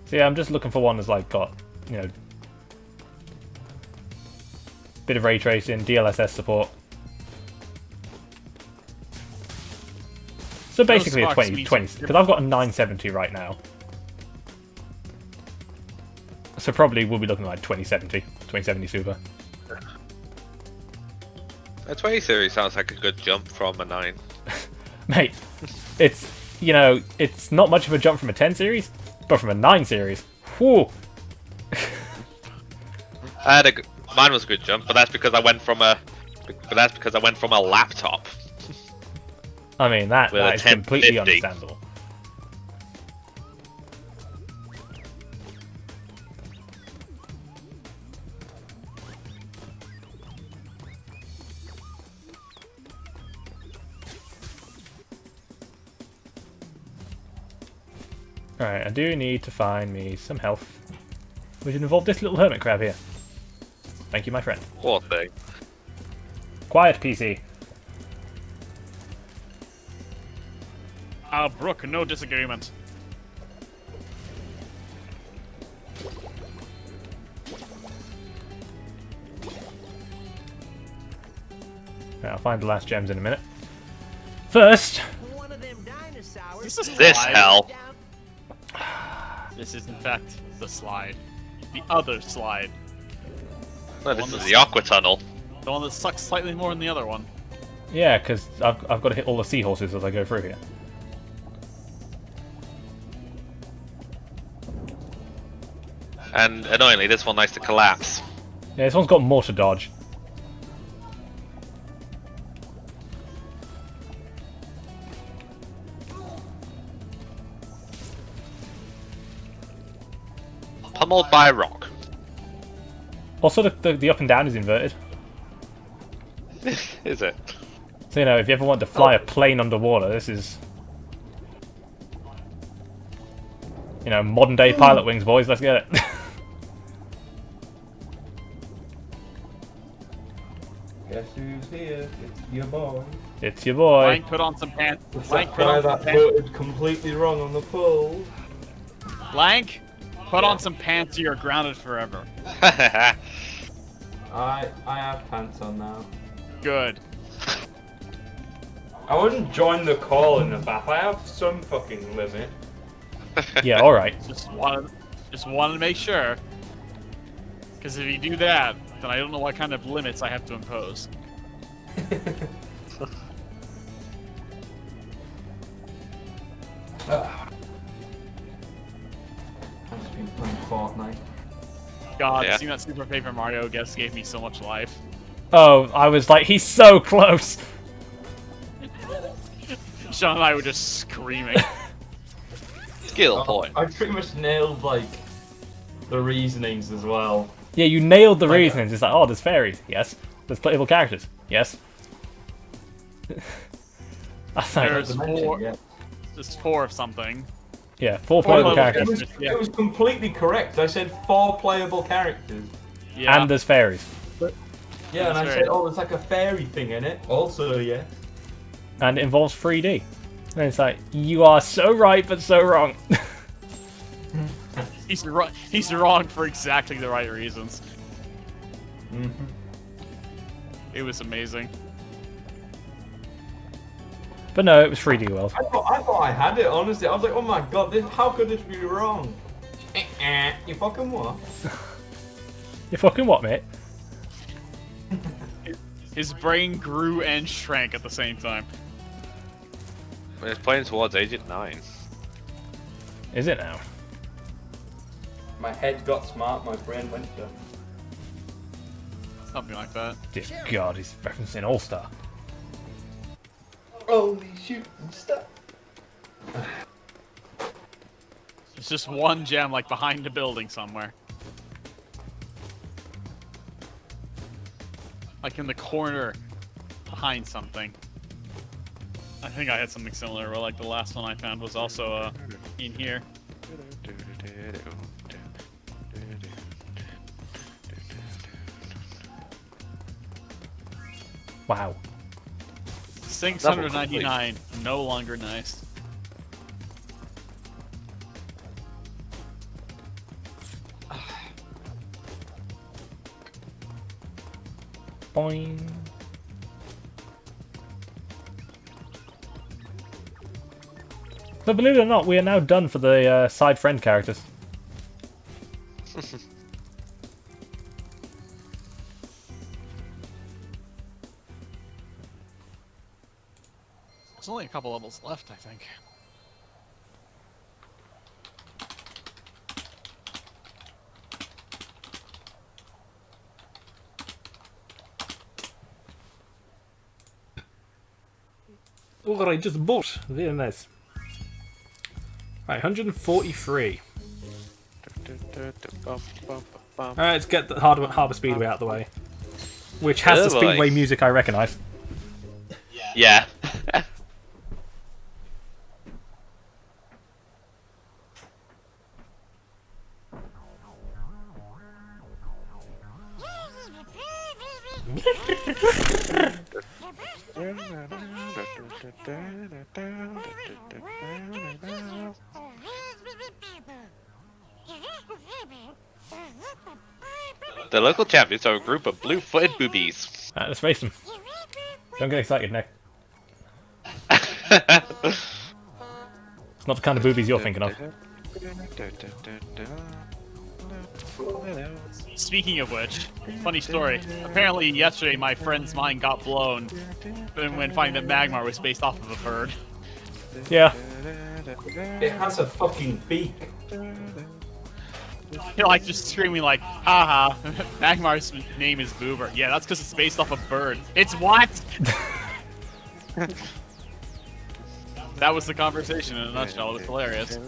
So yeah, I'm just looking for one that's like got, you know, bit of ray tracing, DLSS support. So basically a 20, because I've got a 970 right now. So probably we'll be looking like 2070 Super. A 20 series sounds like a good jump from a 9. Mate, it's, you know, it's not much of a jump from a 10 series, but from a 9 series. Whew. Mine was a good jump, but that's because I went from a laptop. I mean, that is completely 1050. understandable. Alright, I do need to find me some health, which would involve this little hermit crab here. Thank you, my friend. Poor thing. Quiet, PC. Brooke, no disagreement. Right, I'll find the last gems in a minute. First, One of them dinosaurs. This is This slide. hell. This is in fact the slide. The other slide. No, this is the Aqua Tunnel. The one that sucks slightly more than the other one. yeah, because I've got to hit all the seahorses as I go through here. And annoyingly, this one likes to collapse. Yeah, this one's got mortar dodge. Pummeled by a rock. Also, the up and down is inverted. Is it? So, you know, if you ever want to fly a plane underwater, this is... You know, modern day pilot wings, boys, let's get it. Guess who's here? It's your boy. It's your boy. Blank, put on some pants. Blank, put Why on some that pants. voted completely wrong on the poll. Blank, put on some pants or you're grounded forever. I have pants on now. Good. I wouldn't join the call in the bath. I have some fucking limit. Yeah, alright. Just wanted to make sure. Because if you do that, then I don't know what kind of limits I have to impose. I've just been playing Fortnite. God, Yeah. seeing that Super Paper Mario guest gave me so much life. Oh, I was like, he's so close! Sean and I were just screaming. Skill point. I pretty much nailed like the reasonings as well. Yeah, you nailed the reasons. It's like, oh, there's fairies. Yes. There's playable characters. Yes. That's like, There's four. There's 4 of something. yeah, 4 playable characters. It was completely correct. I said 4 playable characters. Yeah. And there's fairies. Yeah, and I said, oh, there's like a fairy thing in it. Also, yeah. And it involves 3D. And it's like, you are so right, but so wrong. He's wrong for exactly the right reasons. It was amazing. But no, it was 3D World. I thought I had it, honestly. I was like, oh my god, how could this be wrong? You fucking what? You fucking what, mate? His brain grew and shrank at the same time. It's playing towards Agent 9. Is it now? My head got smart, my brain went dumb. Something like that. Dear God, he's referencing All-Star. Holy shooting stuff. It's just one gem, like, behind a building somewhere. Like in the corner, behind something. I think I had something similar, where like the last one I found was also in here. Wow. 699, no longer nice. Boing. So believe it or not, we are now done for the side friend characters. There's only a couple levels left, I think. Oh, I just bought. Very nice. Right, 143. Alright, let's get the Harbour Speedway out of the way. Which has the Speedway music I recognise. Yeah. The local champions are a group of blue-footed boobies. Let's face them. Don't get excited, Nick. It's not the kind of boobies you're thinking of. Speaking of which, funny story. Apparently yesterday my friend's mind got blown when finding that Magmar was based off of a bird. Yeah. It has a fucking beak. You're like just screaming like, haha, Magmar's name is Boober. Yeah, that's because it's based off a bird. It's what? That was the conversation in a nutshell. It was hilarious.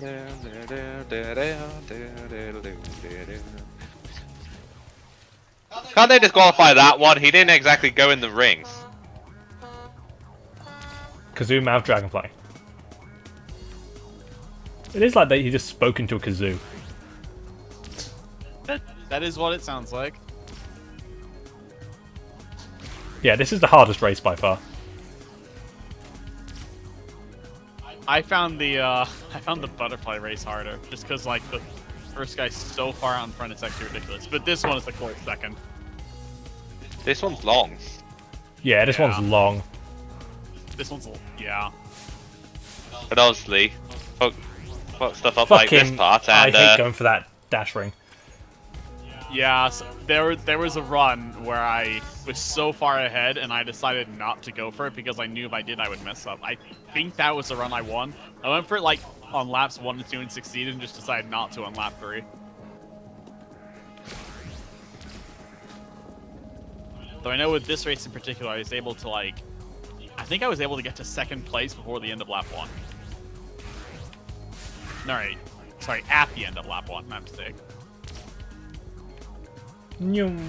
Can't they disqualify that one? He didn't exactly go in the rings. Kazoo Mouth Dragonfly. It is like that he just spoke into a kazoo. That is what it sounds like. Yeah, this is the hardest race by far. I found the butterfly race harder, just because like the first guy's so far out in front, it's actually ridiculous. But this one is the close second. This one's long. Yeah, this one's long. This one's yeah. But obviously, fuck stuff up like this part, and I hate going for that dash ring. Yeah, so there was a run where I was so far ahead and I decided not to go for it because I knew if I did I would mess up. I think that was the run I won. I went for it like on laps 1 and 2 and succeeded and just decided not to on lap 3. Though I know with this race in particular I was able to like, I think I was able to get to 2nd place before the end of lap 1. Alright, sorry, at the end of lap 1, my mistake. Nyum.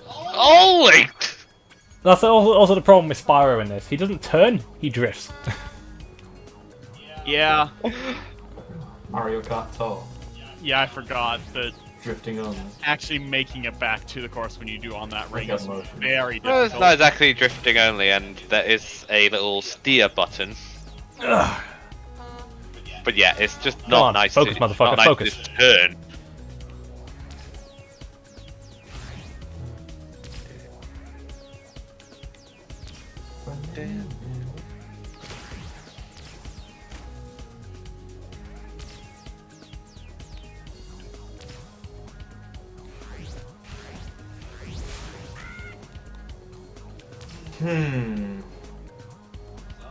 Holy! That's also the problem with Spyro in this. He doesn't turn, he drifts. Yeah. Mario Kart Tour. Yeah, I forgot that Drifting on. actually making it back to the course when you do on that ring Like is motion. very Well, it's difficult. not exactly drifting only, and there is a little steer button. Ugh. But yeah, it's just Come not on, nice focus, to motherfucker, not nice focus. to turn.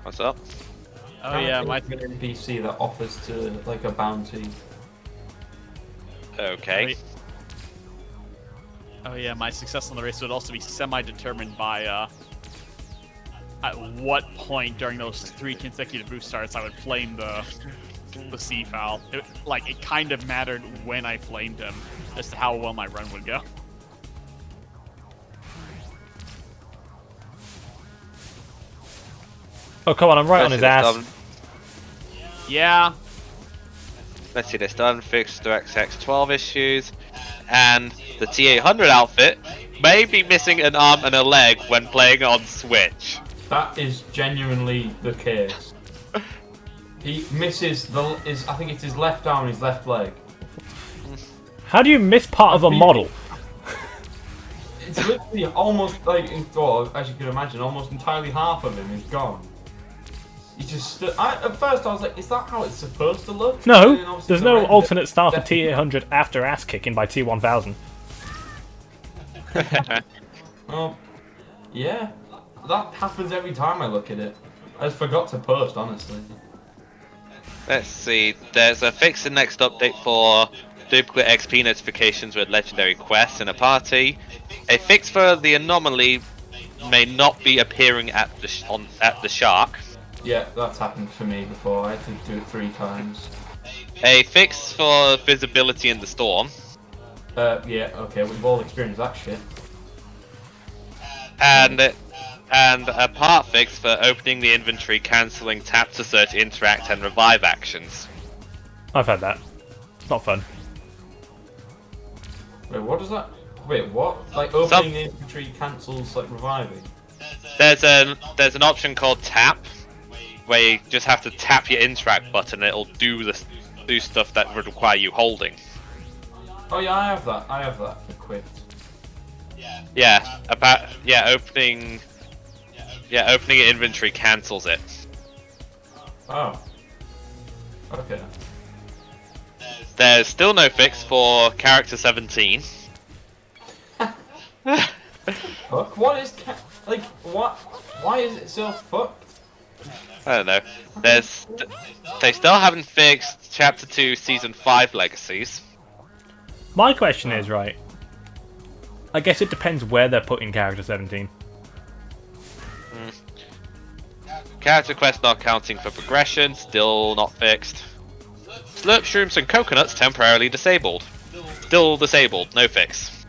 What's up? Oh yeah, my an NPC that offers to like a bounty. Okay. Oh yeah, my success on the race would also be semi-determined by at what point during those 3 consecutive boost starts I would flame the sea fowl. It kind of mattered when I flamed him as to how well my run would go. Oh, come on, I'm right on his ass. Yeah. Let's see, this done. Fixed DirectX 12 issues. And the T800 outfit may be missing an arm and a leg when playing on Switch. That is genuinely the case. He misses I think it's his left arm and his left leg. How do you miss part of a model? It's literally almost like, well, as you can imagine, almost entirely half of him is gone. He just at first I was like, is that how it's supposed to look? No, there's no alternate start for T800 after ass kicking by T1000. Well, yeah, that happens every time I look at it. I just forgot to post, honestly. Let's see, there's a fix in next update for duplicate XP notifications with legendary quests in a party. A fix for the anomaly may not be appearing at the shark. Yeah, that's happened for me before. I had to do it 3 times. A fix for visibility in the storm. Yeah, okay, we've all experienced that shit. And a part fix for opening the inventory, cancelling tap to search, interact, and revive actions. I've had that. It's not fun. Wait, what is that? Wait, what? Like opening the inventory cancels like reviving? There's an option called tap, where you just have to tap your interact button and it'll do stuff that would require you holding. Oh yeah, I have that equipped. Opening an inventory cancels it. Oh. Okay. There's still no fix for character 17. Fuck, what is what? Why is it so fucked? I don't know. They still haven't fixed Chapter 2 Season 5 legacies. My question is, right, I guess it depends where they're putting character 17. Character quest not counting for progression, still not fixed. Slurp shrooms and coconuts temporarily disabled. Still disabled, no fix.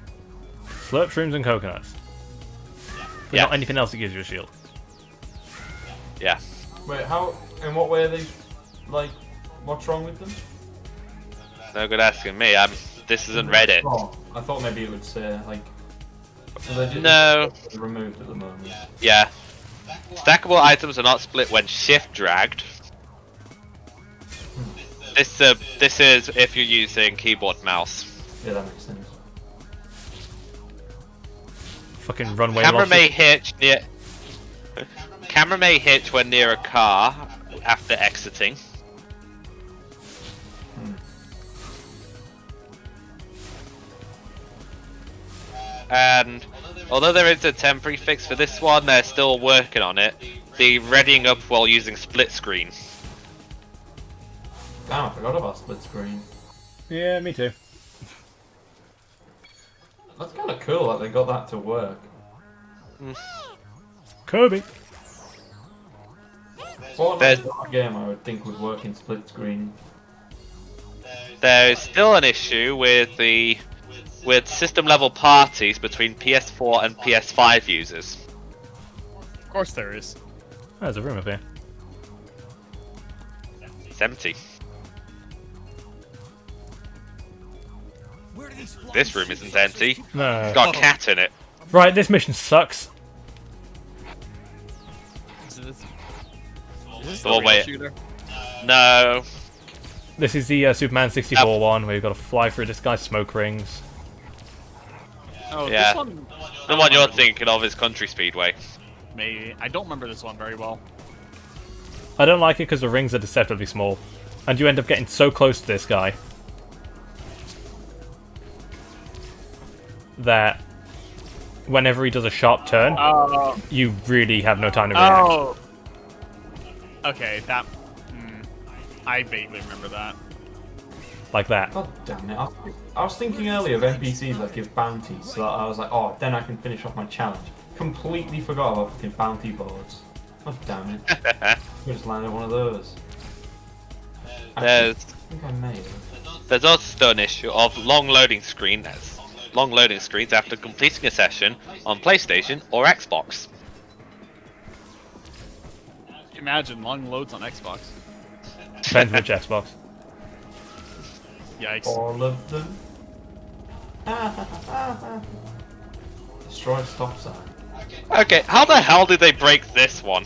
Slurp shrooms and coconuts. But not anything else that gives you a shield. Yeah. Wait, how? In what way are they? Like, what's wrong with them? No good asking me. This isn't Reddit. Oh, I thought maybe it would say like. No. Removed at the moment. Yeah. Stackable items are not split when shift dragged. This is if you're using keyboard mouse. Yeah, that makes sense. Fucking runway. Camera may hitch near. Camera may hitch when near a car after exiting. And although there is a temporary fix for this one, they're still working on it. The readying up while using split screen. Damn, I forgot about split screen. Yeah, me too. That's kind of cool that they got that to work. Kirby. Fortnite's not a game I would think would work in split screen. There's still an issue with system level parties between PS4 and PS5 users. Of course there is. There's a room up here. It's empty. Where do these flying This room ships isn't come empty. from? No. It's got a cat in it. Right, this mission sucks. Is this Oh, the real wait. shooter? No. This is the Superman 64 one where you've got to fly through this guy's smoke rings. Oh, Yeah. this one. The one you're thinking of is Country Speedway. Maybe. I don't remember this one very well. I don't like it because the rings are deceptively small. And you end up getting so close to this guy that whenever he does a sharp turn, you really have no time to react. Oh. Okay, that. I vaguely remember that. Like that. God damn it. I was thinking earlier of NPCs that give bounties, so that I was like, oh, then I can finish off my challenge. Completely forgot about fucking bounty boards. God damn it. I just landed one of those. I think I may have. There's also still an issue of long loading screens after completing a session on PlayStation or Xbox. Imagine long loads on Xbox. Depends which Xbox. Yikes. All of them. Destroy stop sign. Okay, how the hell did they break this one?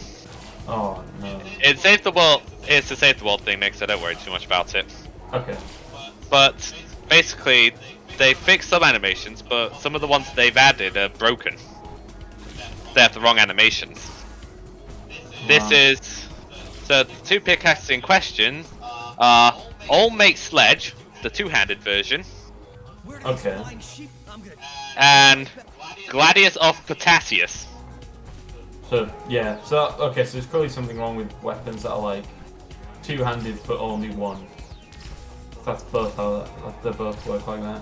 Oh no. It's save the world. It's a save the world thing, Nick, so don't worry too much about it. Okay. But basically, they fixed some animations, but some of the ones they've added are broken. They have the wrong animations. This is so the two pickaxes in question are All Mate Sledge, the two-handed version, Okay. and Gladius of Potassius. So yeah, so okay, so there's clearly something wrong with weapons that are like two-handed but only one. That's both how they both work like that.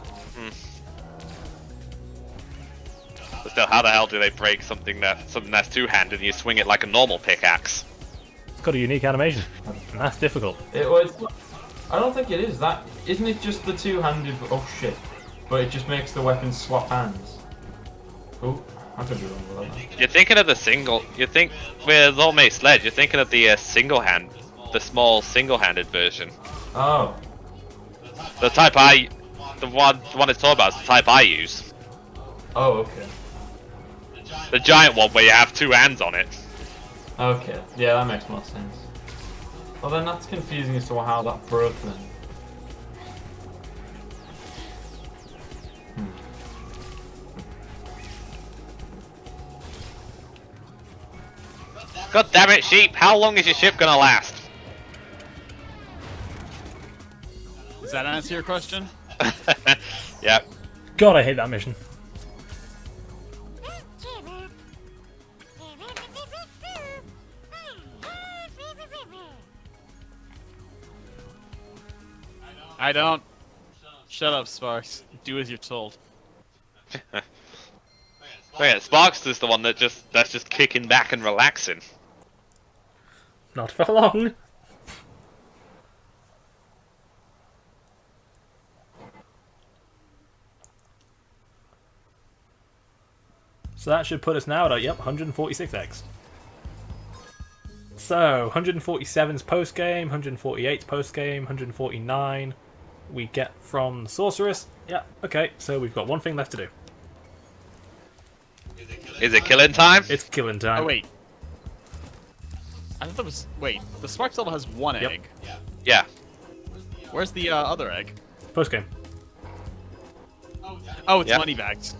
But still, how the hell do they break something that's two-handed and you swing it like a normal pickaxe? It's got a unique animation. And that's difficult. I don't think it is. That isn't it just the two-handed? Oh shit! But it just makes the weapons swap hands. Oh, I could be wrong with that. You're thinking of the single. You think with All Mate Sledge. You're thinking of the the small single-handed version. Oh. The one it's talking about is the type I use. Oh, okay. The giant one where you have two hands on it. Okay, yeah, that makes more sense. Well, then that's confusing as to how that broke then. God damn it, sheep! How long is your ship gonna last? Does that answer your question? Yeah. God, I hate that mission. I don't. Shut up, Sparks. Do as you're told. Okay, Sparks is the one that's just kicking back and relaxing. Not for long. So that should put us now at, yep, 146x. So, 147's post-game, 148's post-game, 149 we get from the Sorceress. Yeah, okay, so we've got one thing left to do. Is it killing time? It's killing time. Oh, wait. I thought that was... Wait, the Sparks level has one egg. Yeah. Where's the other egg? Post-game. Oh, it's Yep. Moneybags.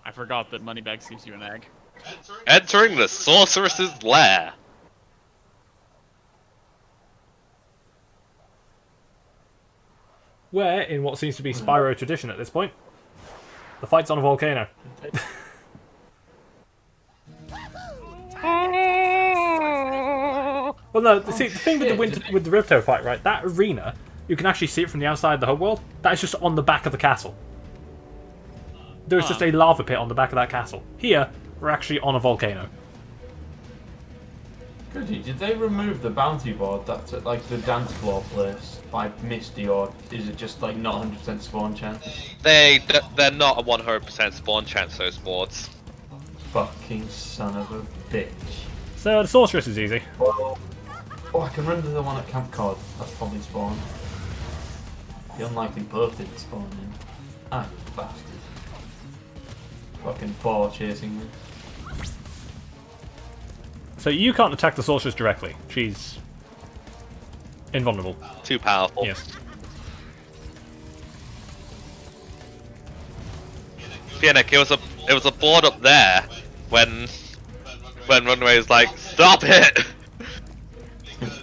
I forgot that Moneybags gives you an egg. Entering the Sorceress's lair. Where, in what seems to be Spyro tradition at this point, the fight's on a volcano. Well, no, see, the thing with the Ripto fight, right? That arena, you can actually see it from the outside of the homeworld. That is just on the back of the castle. There is just a lava pit on the back of that castle. Here, We're actually on a volcano. Goody, did they remove the bounty board that's at like the dance floor place by Misty, or is it just like not 100% spawn chance? They're not a 100% spawn chance, those boards. Fucking son of a bitch. So the sorceress is easy. Oh, I can remember the one at Camp Cod. That's probably spawned. The unlikely both didn't spawn in. Ah, you bastard. Fucking Thor chasing me. So you can't attack the sorceress directly. She's invulnerable. Too powerful. Yes. Yeah, Nick, it was a board up there when Runway was like, stop it!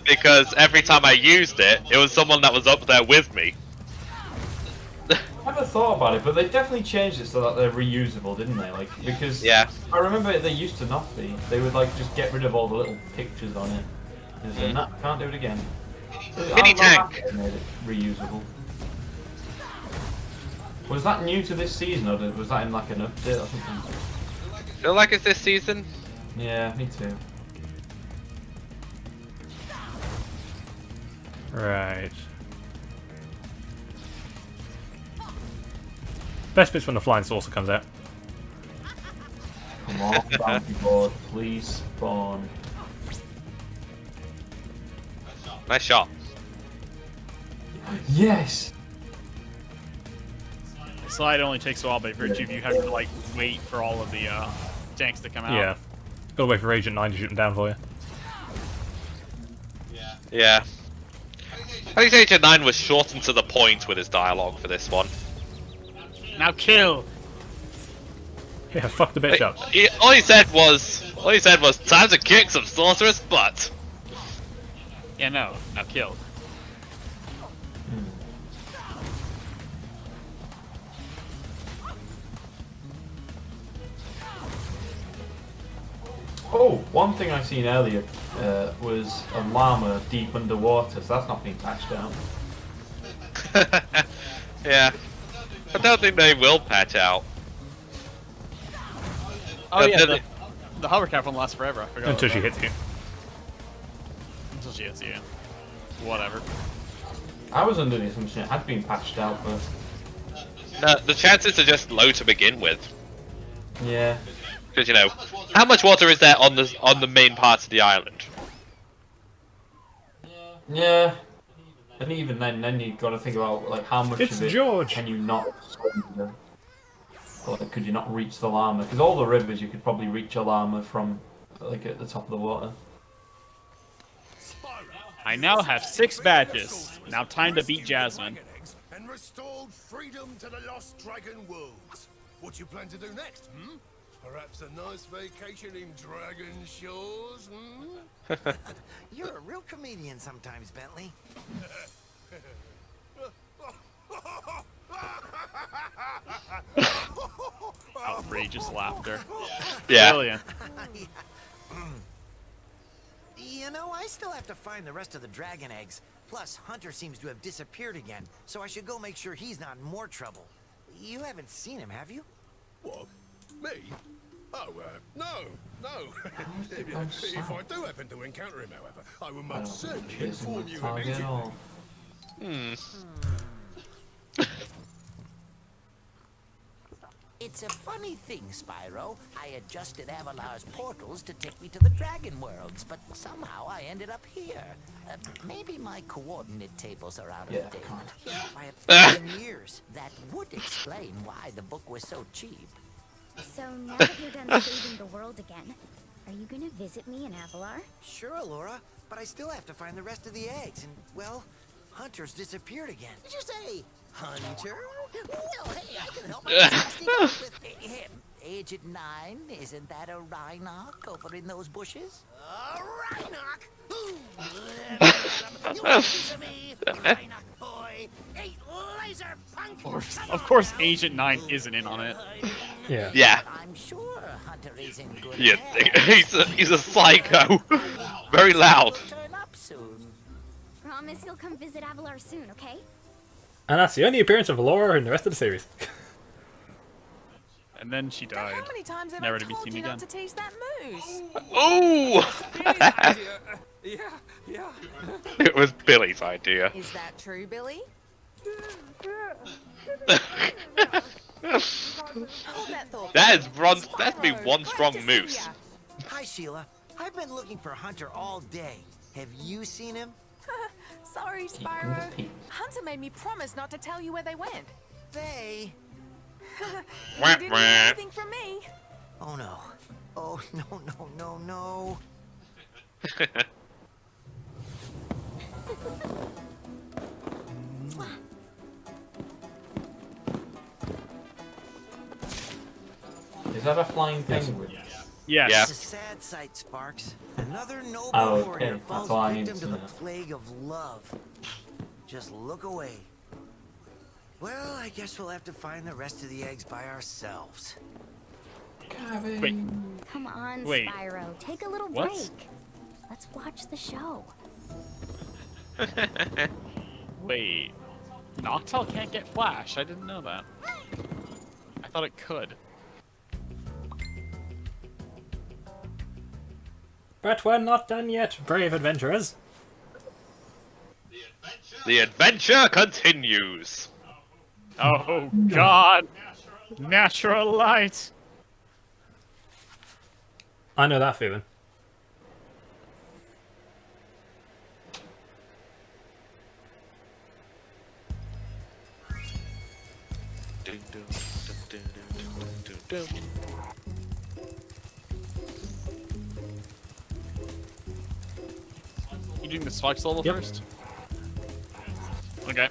Because every time I used it, it was someone that was up there with me. I never thought about it, but they definitely changed it so that they're reusable, didn't they? Like, because yeah. I remember they used to not be. They would like just get rid of all the little pictures on it. And say, nah, can't do it again. Mini tank. Made it reusable. Was that new to this season, or was that in like an update or something? Feel like it's this season? Yeah, me too. Right. Best bit's when the flying saucer comes out. Come on, bounty board, please spawn. Nice shot. Yes! The slide only takes a while by virtue of you having to like wait for all of the tanks to come out. Yeah. Gotta wait for Agent 9 to shoot them down for you. Yeah. I think Agent 9 was shortened to the point with his dialogue for this one. Now kill! Yeah, fuck the bitch up. All he said was, time to kick some sorceress butt. Yeah, no. Now kill. Oh, one thing I seen earlier was a llama deep underwater, so that's not being patched out. Yeah. I don't think they will patch out. Oh yeah, the hovercraft one lasts forever. I forgot. Until she hits you. Until she hits you. Whatever. I was under the assumption it had been patched out, but... No, the chances are just low to begin with. Yeah. Because, you know, how much water is there on the main parts of the island? Yeah. And even then you've got to think about like how much of it can you not swim? Or like, could you not reach the llama? Because all the rivers you could probably reach a llama from like at the top of the water. I now have 6 badges. Now time to beat Jasmine. And restored freedom to the lost dragon worlds. What you plan to do next, hmm? Perhaps a nice vacation in Dragon Shores, hmm? You're a real comedian sometimes, Bentley. Outrageous laughter. Yeah. Brilliant. You know, I still have to find the rest of the dragon eggs. Plus, Hunter seems to have disappeared again, so I should go make sure he's not in more trouble. You haven't seen him, have you? What? Me? Oh, no. If I do happen to encounter him, however, I will most certainly inform you immediately. It's a funny thing, Spyro. I adjusted Avalar's portals to take me to the Dragon Worlds, but somehow I ended up here. Maybe my coordinate tables are out of date. By 1,000 years. That would explain why the book was so cheap. So now that you're done saving the world again, are you gonna visit me in Avalar? Sure, Laura, but I still have to find the rest of the eggs, and, well, Hunter's disappeared again. Did you say Hunter? Well, hey, I can help myself with him. Agent 9, isn't that a Rhinoc over in those bushes? Rhinoc? You listen to me, Rhinoc boy. Hey, laser punk. Of course, Agent 9 isn't in on it. Yeah. Yeah. I'm sure Hunter is in good Yeah, hands. he's a psycho. Very loud. Turn up soon. Promise you'll come visit Avalar soon, okay? And that's the only appearance of Laura in the rest of the series. And then she died. How many times have Never I to be told seen you again. not to taste that moose? Oh! Yeah. It was Billy's idea. Is that true, Billy? Hold that thought. That is one. Spyro, That'd be one glad strong to see moose. ya. Hi, Sheila. I've been looking for Hunter all day. Have you seen him? Sorry, Spyro. Hunter made me promise not to tell you where they went. They? You didn't hear anything from me. Oh no. Oh no. Is that a flying penguin? Yes. Yeah. It's a sad sight, Sparks. Another noble Oh, okay. warrior That's falls all I need victim to to the know. plague of love. Just look away. Well, I guess we'll have to find the rest of the eggs by ourselves. Wait. Come on, Wait. Spyro. Take a little What? break. Let's watch the show. Wait. Noctowl can't get Flash. I didn't know that. I thought it could. But we're not done yet, brave adventurers. The adventure continues. Oh God! Natural light. I know that feeling. You doing the Spikes level Yep. first? Okay.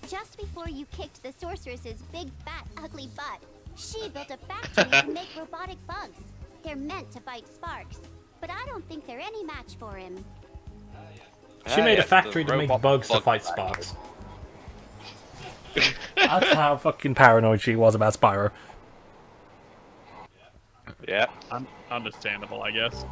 Just before you kicked the sorceress's big, fat, ugly butt, she built a factory to make robotic bugs. They're meant to fight Sparks, but I don't think they're any match for him. She made a Yeah, factory the to make robot bugs to bug fight factory. Sparks. That's how fucking paranoid she was about Spyro. Yeah. Understandable, I guess.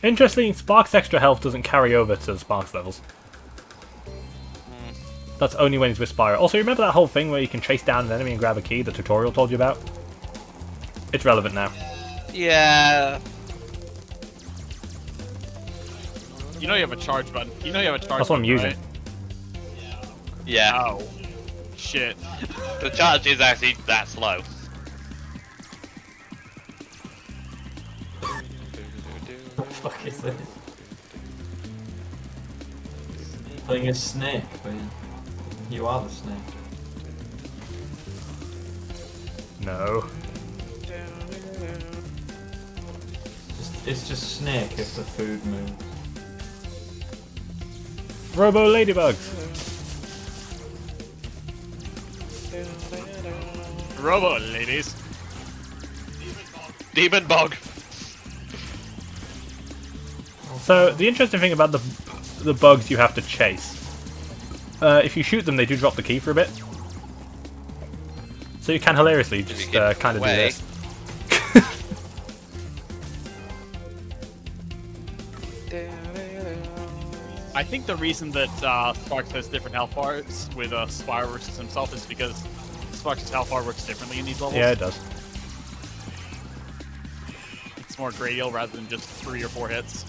Interesting, Sparks' extra health doesn't carry over to Sparks levels. That's only when he's with Spyro. Also, remember that whole thing where you can chase down an enemy and grab a key, the tutorial told you about? It's relevant now. Yeah. You know you have a charge button. You know you have a charge That's what I'm button, using. right? Yeah. Oh. Shit. The charge is actually that slow. What the fuck is this? Playing a snake, but you are the snake. No. It's just snake if the food moves. Robo Ladybugs! Robo ladies. Demon bug. So, the interesting thing about the bugs you have to chase, if you shoot them, they do drop the key for a bit. So you can hilariously just kind of do away. this. I think the reason that Sparks has different health bars with Spyro versus himself is because Sparks' health bar works differently in these levels. Yeah, it does. It's more gradial rather than just 3 or 4 hits.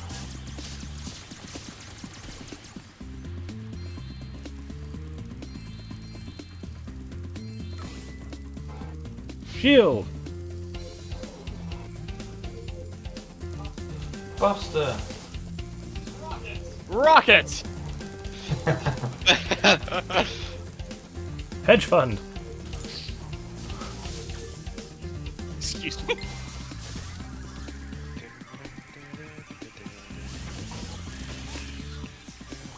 Shield! Buster! Rocket! Hedge fund! Excuse me.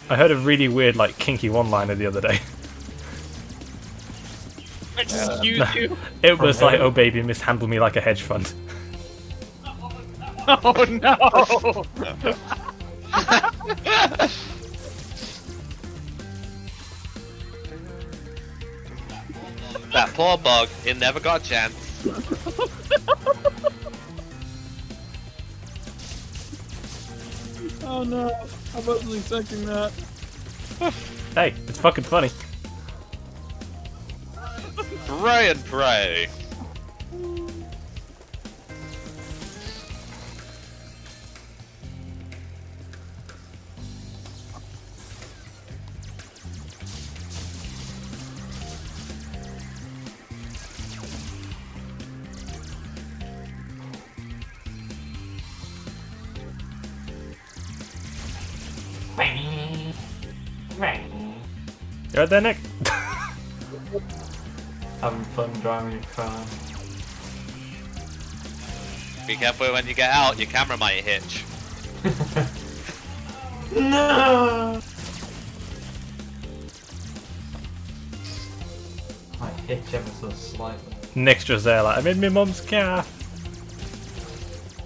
I heard a really weird, like, kinky one-liner the other day. Excuse you. It was like, oh baby, mishandle me like a hedge fund. Oh no! That poor bug, it never got a chance. Oh no. I wasn't expecting that. Hey, it's fucking funny. Pray and pray. You right there, Nick? Having fun driving a car. Be careful when you get out, your camera might hitch. No! I hitch ever so slightly. Nick's just there like, I'm in my mum's car.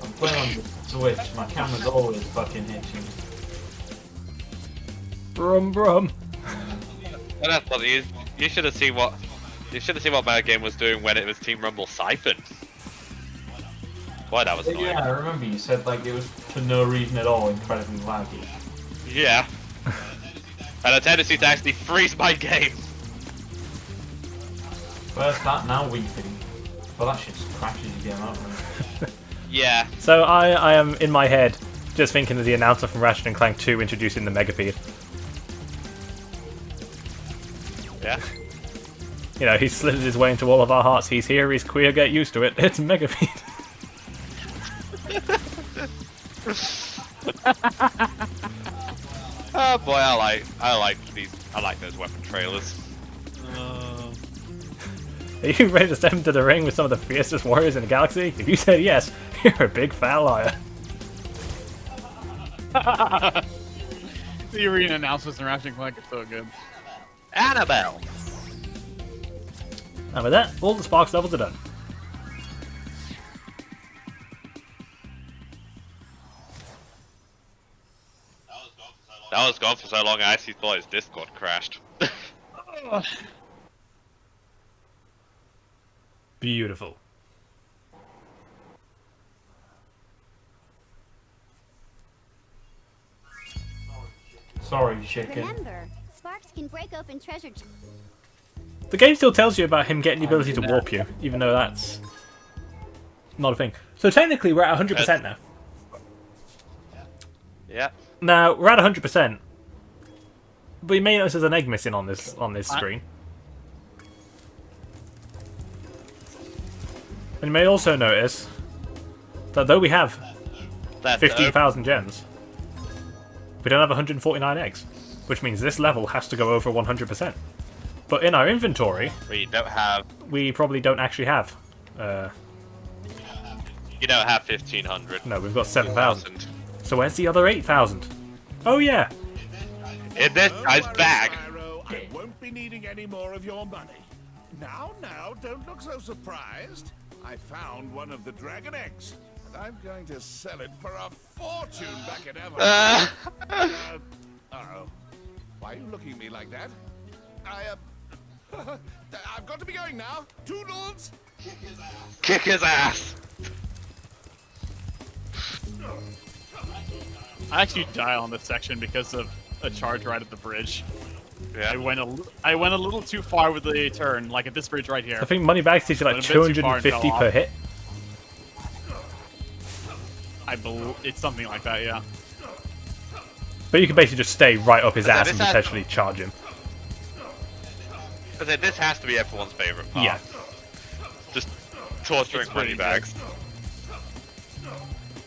I'm playing on the Switch, my camera's always fucking hitching. Brum brum. Well, that's what you should have seen what my game was doing when it was Team Rumble siphoned. Boy, that was annoying. Yeah, I remember you said like it was for no reason at all incredibly laggy. Yeah. And a tendency to actually freeze my game. First that, now weeping. Well, that shit just crashes your game out. Yeah. So I am in my head just thinking of the announcer from Ratchet and Clank 2 introducing the Megapede. Yeah. You know, he's slithered his way into all of our hearts. He's here, he's queer, get used to it. It's Megapede. Oh boy, I like those weapon trailers. Are you ready to step into the ring with some of the fiercest warriors in the galaxy? If you said yes, you're a big fat liar. The arena announcements in Ratchet and Clank are so good. Annabelle! And with that, all the Sparks levels are done. That was gone for so long I actually thought his Discord crashed. Beautiful. Sorry, chicken. Remember, sparks can break open treasure. The game still tells you about him getting the ability to warp you, even though that's not a thing. So technically we're at 100% now. Yeah. Now, we're at 100%, but you may notice there's an egg missing on this screen. And you may also notice that though we have 15,000 gems, we don't have 149 eggs, which means this level has to go over 100%. But in our inventory, we probably don't actually have. You don't have 1,500. No, we've got 7,000. So where's the other 8,000? Oh yeah. In this guy's bag. Spyro, I won't be needing any more of your money. Now, don't look so surprised. I found one of the dragon eggs, and I'm going to sell it for a fortune back at Everett. Uh-oh. Why are you looking at me like that? I've got to be going now. Toodles! Kick his ass! I actually die on this section because of a charge right at the bridge. Yeah. I went a little too far with the turn, like at this bridge right here. I think Moneybags teach you like 250 per hit. It's something like that, yeah. But you can basically just stay right up his ass and potentially charge him. I said, this has to be everyone's favorite part. Yeah. Just torturing Moneybags.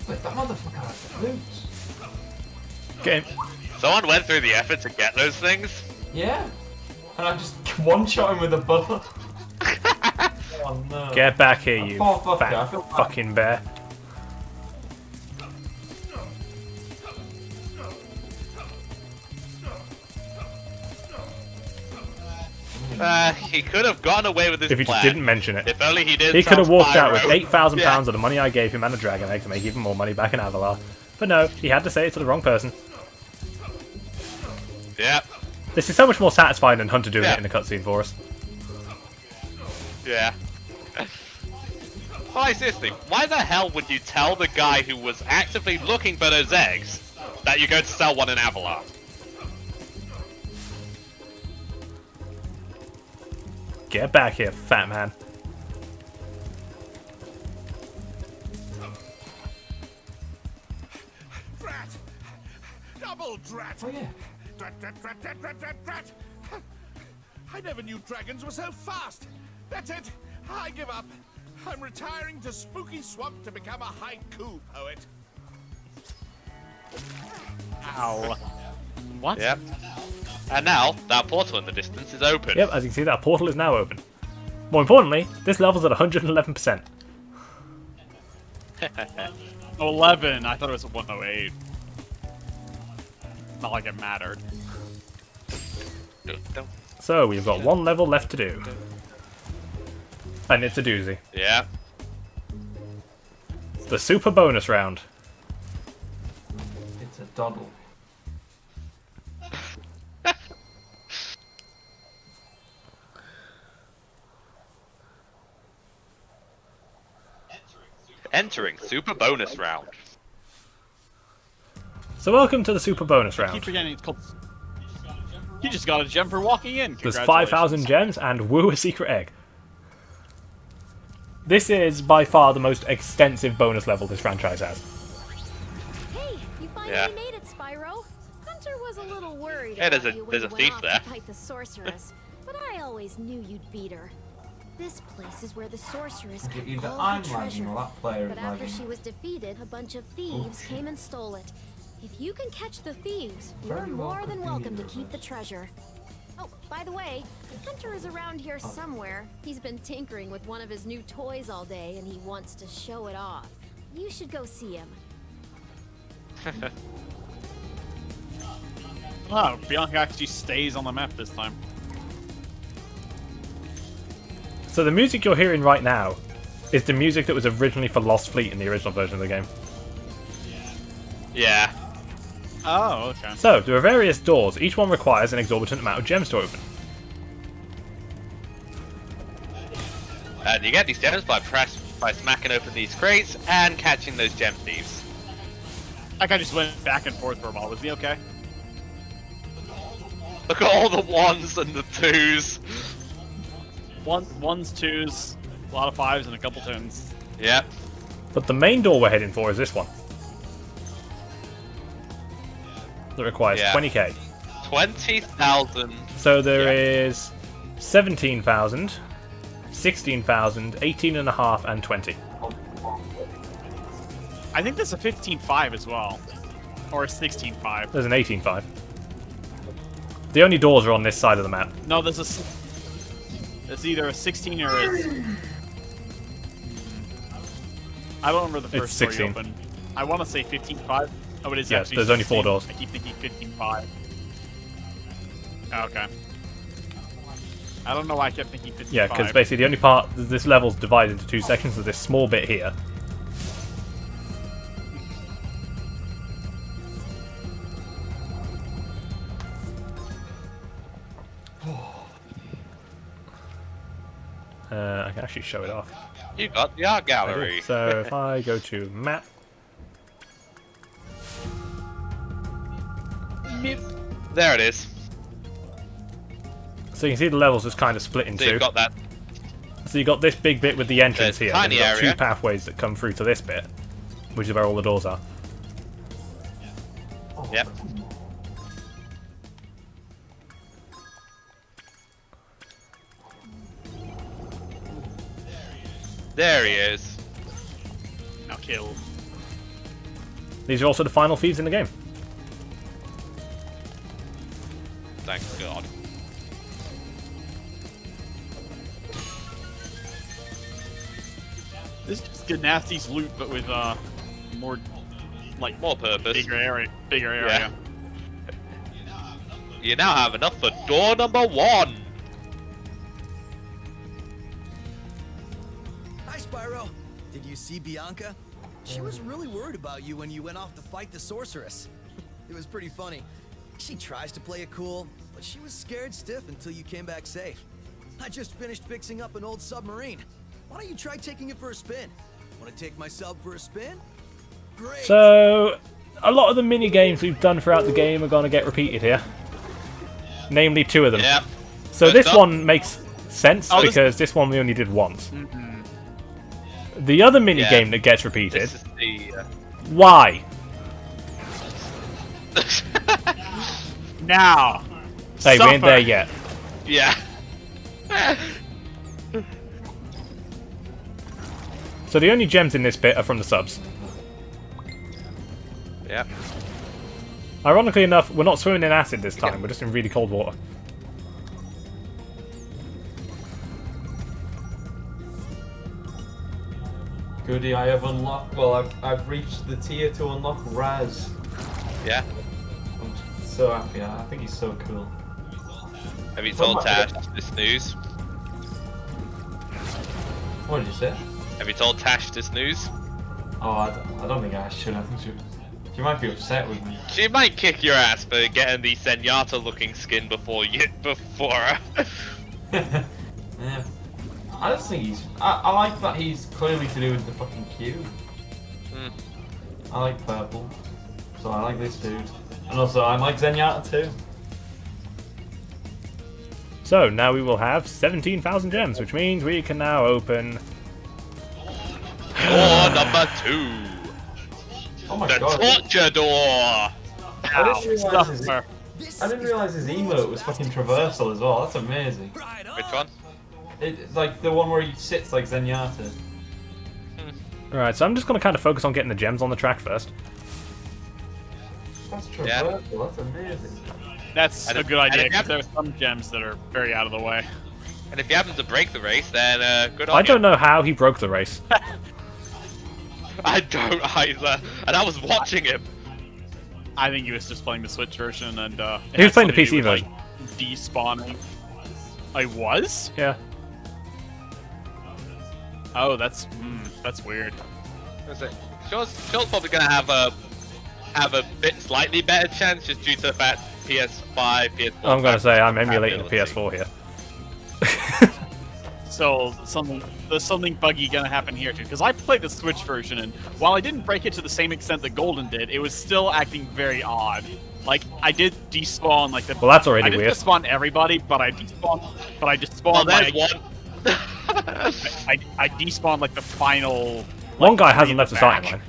Like, that motherfucker has loot. Get him. Someone went through the effort to get those things? Yeah. And I just one-shot him with a bullet. Oh no. Get back here, you fucker, fat fucking bear. He could have gone away with his If he plan. just didn't mention it. If only he did. He could have walked out with Spyro. £8,000 of the money I gave him and a dragon egg to make even more money back in Avalar. But no, he had to say it to the wrong person. Yep. This is so much more satisfying than Hunter doing it in the cutscene for us. Yeah. Why, seriously, why the hell would you tell the guy who was actively looking for those eggs that you're going to sell one in Avalar. Get back here, fat man. Drat! Double drat! Oh yeah. Drat, drat, drat, drat, drat, drat, drat! I never knew dragons were so fast! That's it! I give up! I'm retiring to Spooky Swamp to become a haiku poet. Ow. What? Yep. And now, that portal in the distance is open. Yep, as you can see, that portal is now open. More importantly, this level's at 111%. 11. I thought it was 108. Not like it mattered. So, we've got one level left to do. And it's a doozy. Yeah. The super bonus round. It's a doddle. Entering super bonus round. So welcome to the super bonus I keep round. forgetting it's called... You just got a gem for walking in. There's 5,000 gems and woo a secret egg. This is by far the most extensive bonus level this franchise has. Hey, you finally made it, Spyro. Hunter was a little worried Hey, about there's you a when you thief went there. off to fight the sorceress, but I always knew you'd beat her. This place is where the sorceress kept Either all I'm her lagging treasure. or that player But is after lagging. she was defeated, a bunch of thieves came and stole it. If you can catch the thieves, you're Very well more than welcome to convenient, keep the treasure. Oh, by the way, Hunter is around here somewhere. He's been tinkering with one of his new toys all day, and he wants to show it off. You should go see him. Wow, Bianca actually stays on the map this time. So the music you're hearing right now is the music that was originally for Lost Fleet in the original version of the game. Yeah. Oh, okay. So, there are various doors. Each one requires an exorbitant amount of gems to open. And you get these gems by smacking open these crates and catching those gem thieves. That guy just went back and forth for a while. Was he okay? Look at all the ones and the twos. Ones, twos, a lot of fives, and a couple tens. Yep. But the main door we're heading for is this one. That requires 20k. 20,000. So there is 17,000, 16,000, 18.5, and 20. I think there's a 15.5 as well. Or a 16.5. There's an 18.5. The only doors are on this side of the map. No, there's a... It's either a 16 or a... I don't remember the It's first door you 16. opened. I want to say 15.5. Oh, it is Yeah, actually there's only 4 16. doors. I keep thinking 15.5. Okay. I don't know why I kept thinking 15.5. Yeah, because basically the only part... This level's divided into 2 sections of this small bit here. I can actually show it off. You got the art gallery. So if I go to map, There it is. so you can see the levels just kind of split in So two. you've got that. So you got this big bit with the entrance There's here. tiny Then you've got area. 2 pathways that come through to this bit, which is where all the doors are. Yep. There he is. Now kill. These are also the final thieves in the game. Thank God. This is just Gnasty's loot, but with more, like, More purpose. bigger area. You now have enough for door number 1. Hi, Spyro. Did you see Bianca? She was really worried about you when you went off to fight the sorceress. It was pretty funny. She tries to play it cool, but she was scared stiff until you came back safe. I just finished fixing up an old submarine. Why don't you try taking it for a spin? Want to take my sub for a spin? Great. So a lot of the mini games we've done throughout the game are going to get repeated here. Namely, 2 of them. Yep. So Good this stuff. one makes sense because this one we only did once. The other mini game that gets repeated. This is the, Why? Now. Hey, we ain't suffer. there yet. Yeah. So the only gems in this bit are from the subs. Yep. Ironically enough, we're not swimming in acid this time. We're just in really cold water. Goody, I have unlocked. Well, I've reached the tier to unlock Raz. Yeah. I'm so happy. I think he's so cool. Have you told Tash this news? What did you say? Have you told Tash this news? Oh, I don't think I should. I think she might be upset with me. She might kick your ass for getting the Zenyatta looking skin before her. Yeah. I just think he's. I like that he's clearly to do with the fucking cube. I like purple, so I like this dude, and also I like Zenyatta too. So now we will have 17,000 gems, which means we can now open Door number 2. Oh my the god. torture door. I didn't realize his emote was fucking traversal as well. That's amazing. Which one? It's like the one where he sits like Zenyatta. Alright, so I'm just going to kind of focus on getting the gems on the track first. That's traversal. That's amazing. That's a good idea, and because there are some gems that are very out of the way. And if you happen to break the race, then good on I you. don't know how he broke the race. I don't either. And I was watching him. I think he was just playing the Switch version, and He was playing the PC version. Like, despawning. I was? Yeah. Oh, that's weird. Shaw's probably gonna have a bit slightly better chance just due to the fact PS5, PS4. I'm going to say I'm emulating the PS4 here. So there's something buggy gonna happen here too, because I played the Switch version, and while I didn't break it to the same extent that Golden did, it was still acting very odd. Like I did despawn like the. Well, that's already I didn't weird. despawn everybody, but I despawned. But I just spawned. Well, there's like, one. I despawned like the final. One like, guy three hasn't in left the back. starting line.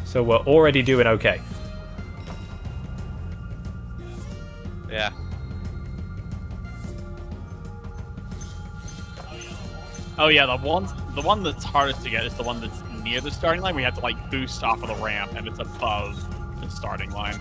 So we're already doing okay. Yeah. Oh yeah, the one that's hardest to get is the one that's near the starting line. We have to like boost off of the ramp, and it's above the starting line.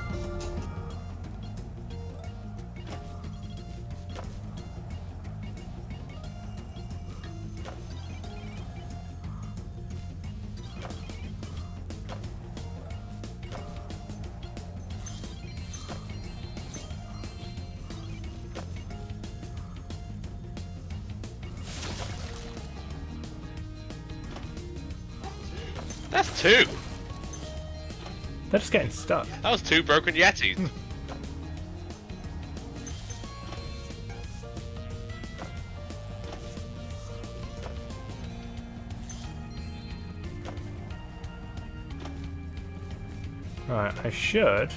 That's 2. They're just getting stuck. That was 2 broken Yetis. Right, I should.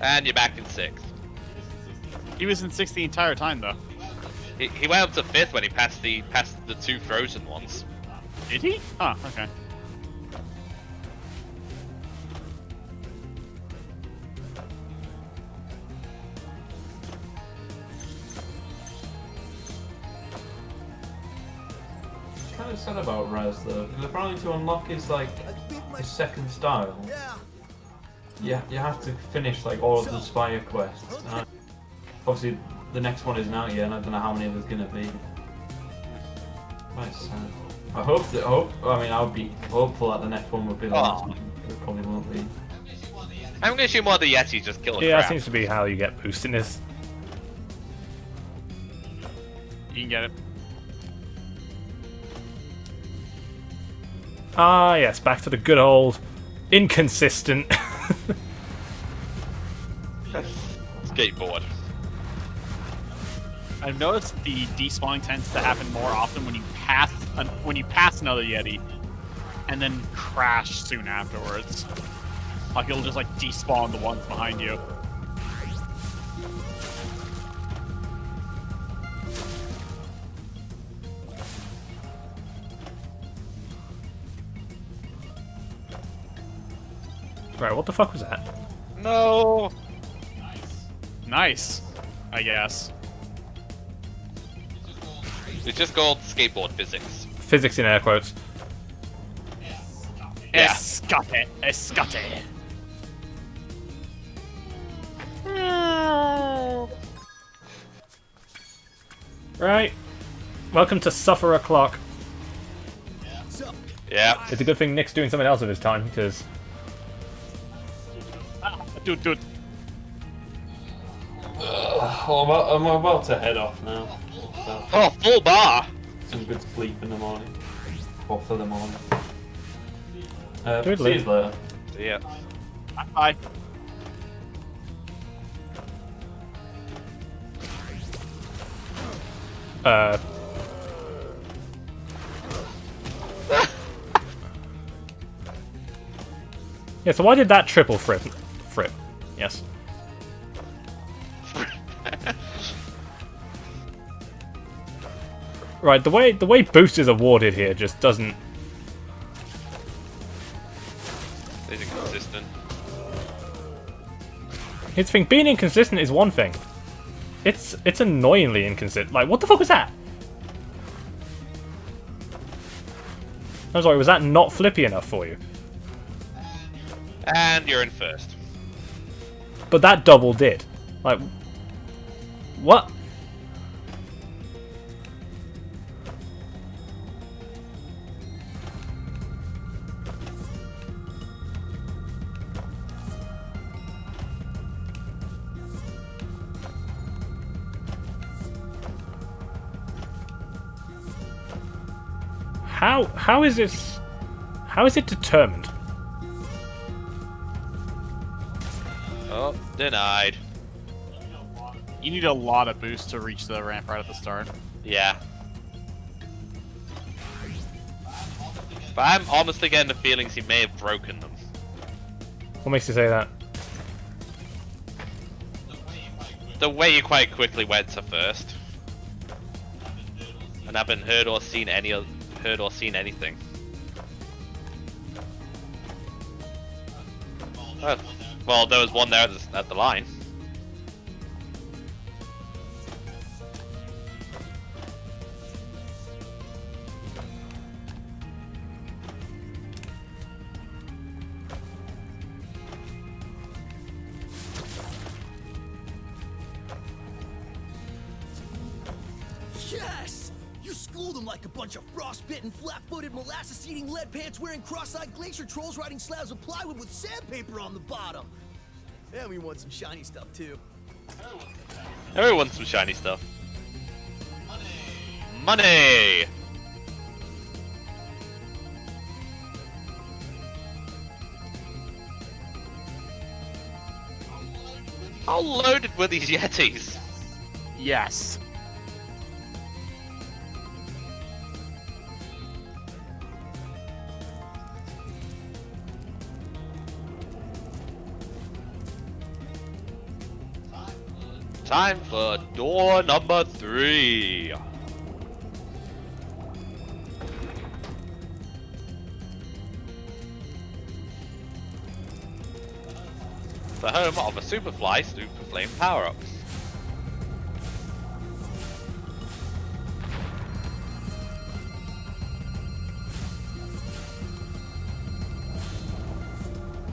And you're back in 6th. He was in 6th the entire time though. He went up to 5th when he passed the 2 frozen ones. Did he? Huh, okay. Kind of sad about Raz though, because apparently to unlock his like his second style, you have to finish like all of the Spyro quests. And obviously, the next one isn't out yet, and I don't know how many there's gonna be. Quite sad. I would be hopeful that the next one would be the last one. It probably won't be. I'm gonna assume one of the Yetis just killed Yeah, that crap. seems to be how you get boost in this. You can get it. Ah, yes, back to the good old inconsistent. Skateboard. I've noticed the despawning tends to happen more often when you pass another Yeti, and then crash soon afterwards. Like it'll just like despawn the ones behind you. Right, what the fuck was that? No. Nice, I guess. It's just called skateboard physics. Physics in air quotes. Yeah. Escape, escape. Right. Welcome to Suffer O'Clock. Yeah. It's a good thing Nick's doing something else with his time, because... Dude. I'm about to head off now. Oh, full bar! Some good sleep in the morning. Or for the morning. See Toodaloo. you later. See ya. Bye. Yeah, so why did that triple frip? Yes. Right, the way boost is awarded here just doesn't... It's inconsistent. Here's the thing, being inconsistent is one thing. It's annoyingly inconsistent. Like, what the fuck was that? I'm sorry, was that not flippy enough for you? And you're in first. But that double did. Like, what? How is this? How is it determined? Oh, denied. You need a lot of boost to reach the ramp right at the start. Yeah. But I'm honestly getting the feelings he may have broken them. What makes you say that? The way you quite quickly went to first. And haven't heard or seen anything. Oh, well, there was one there at the line. Yes! You schooled them like a bunch of frostbitten, flat-footed, molasses-eating, lead-pants-wearing, cross-eyed glacier trolls riding slabs of plywood with sandpaper on the bottom. And we want some shiny stuff, too. Everyone wants some shiny stuff. Money! How loaded were these Yetis? Yes. Time for door number 3. The home of a Superfly Super Flame power-ups.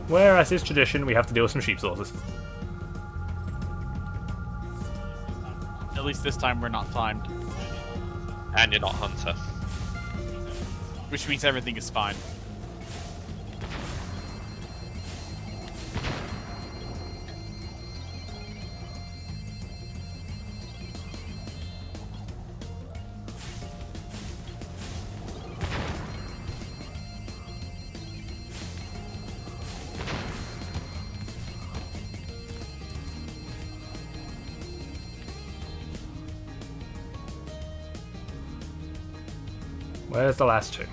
Where, as is tradition, we have to deal with some sheep saucers. At least this time we're not timed. And you're not Hunter. Which means everything is fine. Where's the last two?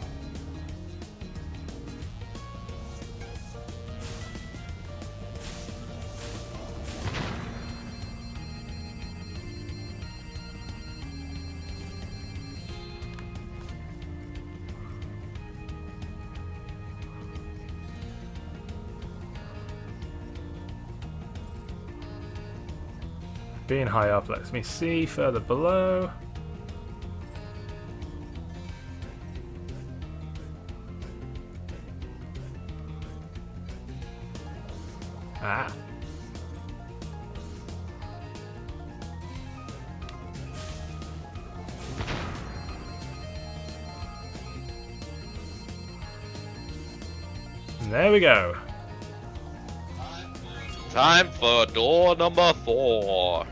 Being high up lets me see further below. Ah. There we go. Time for door number 4.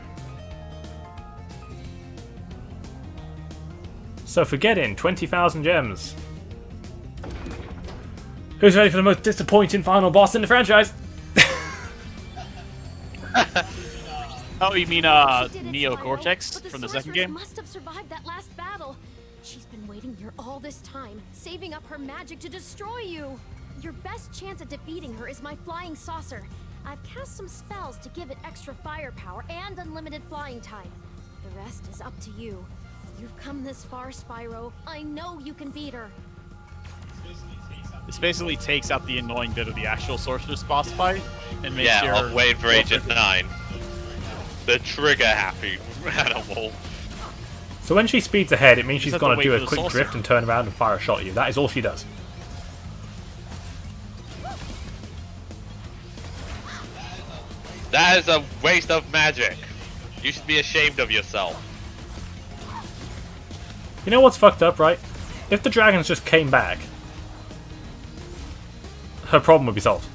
So for getting 20,000 gems. Who's ready for the most disappointing final boss in the franchise? Oh, you mean Neo Cortex from the second game? Must have survived that last battle. She's been waiting here all this time, saving up her magic to destroy you. Your best chance at defeating her is my flying saucer. I've cast some spells to give it extra firepower and unlimited flying time. The rest is up to you. You've come this far, Spyro. I know you can beat her. This basically takes out the annoying bit of the actual Sorceress boss fight and makes your... I'm waiting for Agent 9. The trigger-happy animal. So when she speeds ahead, it means she's have going to to wait do for a the quick saucer. drift and turn around and fire a shot at you. That is all she does. That is a waste of magic. You should be ashamed of yourself. You know what's fucked up, right? If the dragons just came back, her problem would be solved.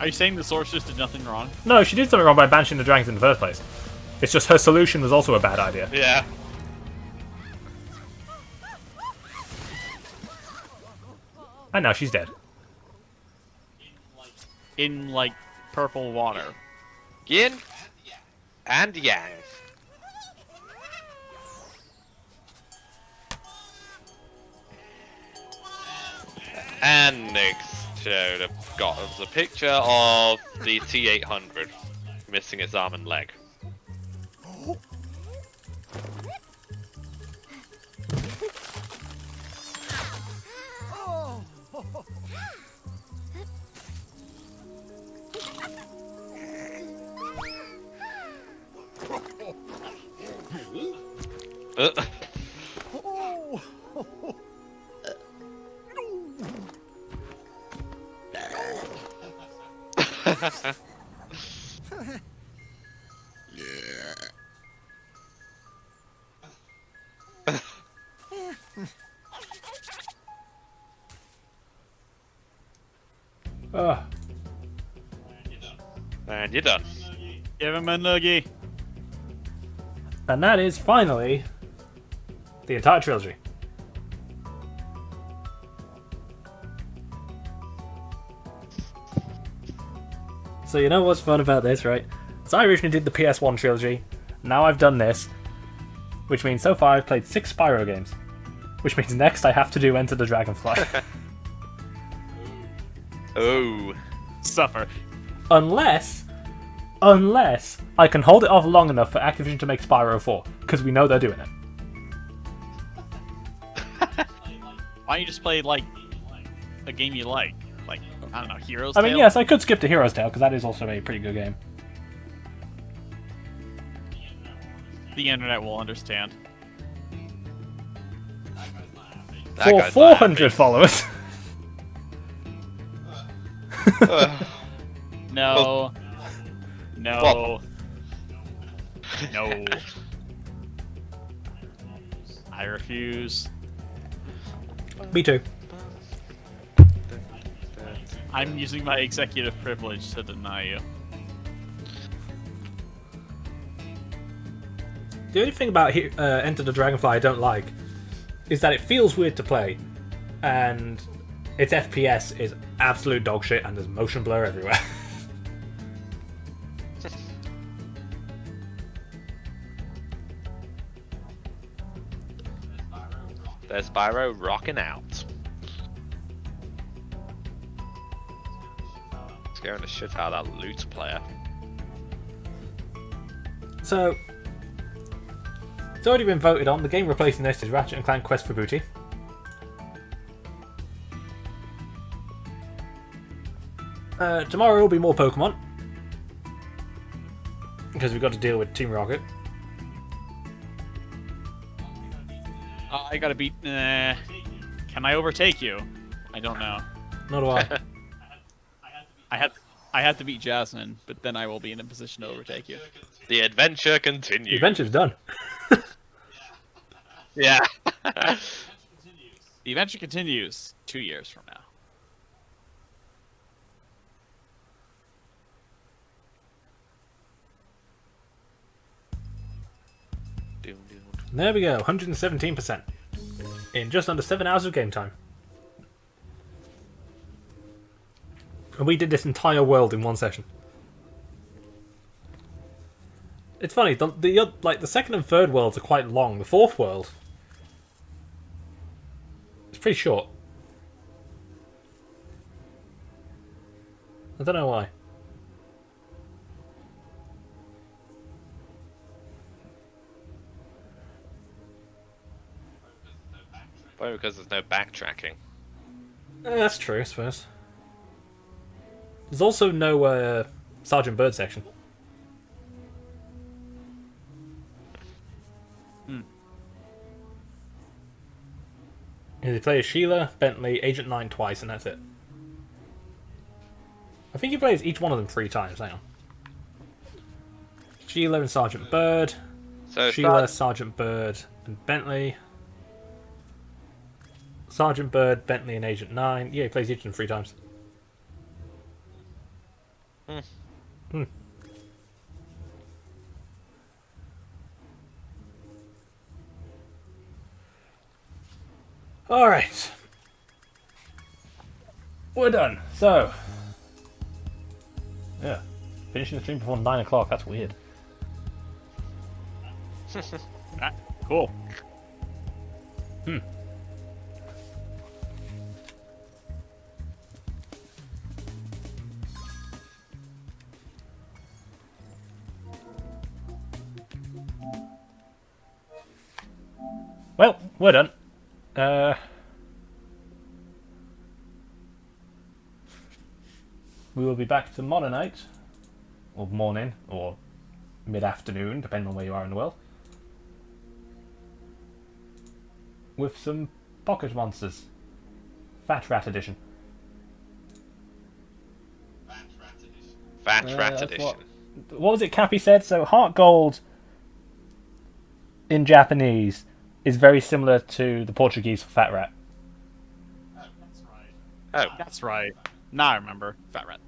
Are you saying the Sorceress did nothing wrong? No, she did something wrong by banishing the dragons in the first place. It's just her solution was also a bad idea. Yeah. And now she's dead. In, like, purple water. Yin and yang. And next showed got us a picture of the T-800 missing its arm and leg. And you're done. Give him a noogie. And that is finally the entire trilogy. So you know what's fun about this, right? So I originally did the PS1 trilogy, now I've done this, which means so far I've played 6 Spyro games. Which means next I have to do Enter the Dragonfly. Oh. Suffer. Unless I can hold it off long enough for Activision to make Spyro 4, because we know they're doing it. Why don't you just play, like, a game you like? Like, I don't know, Heroes I mean, Tale? yes, I could skip to Heroes Tale, because that is also a pretty good game. The internet will understand. For 400 followers. No. No. No. I refuse. Me too. I'm using my executive privilege to deny you. The only thing about Enter the Dragonfly I don't like is that it feels weird to play, and its FPS is absolute dog shit, and there's motion blur everywhere. There's Spyro rocking out. Scaring the shit out of that loot player. So, it's already been voted on. The game replacing this is Ratchet and Clank Quest for Booty. Tomorrow will be more Pokemon. Because we've got to deal with Team Rocket. I gotta beat. Can I overtake you? I don't know. Nor do I. I had to beat Jasmine, but then I will be in a position to overtake you. The adventure The continues. adventure's done. Yeah. The adventure continues 2 years from now. There we go, 117%. In just under 7 hours of game time. And we did this entire world in one session. It's funny, the second and third worlds are quite long. The fourth world is pretty short. I don't know why. Probably because there's no backtracking. That's true, I suppose. There's also no Sergeant Bird section. You play as Sheila, Bentley, Agent 9 twice, and that's it. I think you play as each one of them 3 times, hang on. Sheila and Sergeant Bird. So Sheila, Sergeant Bird, and Bentley. Sergeant Bird, Bentley, and Agent 9. Yeah, he plays each of them 3 times. Alright. We're done. So. Yeah. Finishing the stream before 9 o'clock. That's weird. Cool. Well, we're done. We will be back tomorrow night, or morning, or mid-afternoon, depending on where you are in the world, with some Pocket Monsters. Fat Rat Edition. Fat Rat Edition. What was it Cappy said? So Heart Gold in Japanese is very similar to the Portuguese for Fat Rat. Oh, That's right. Now I remember. Fat Rat.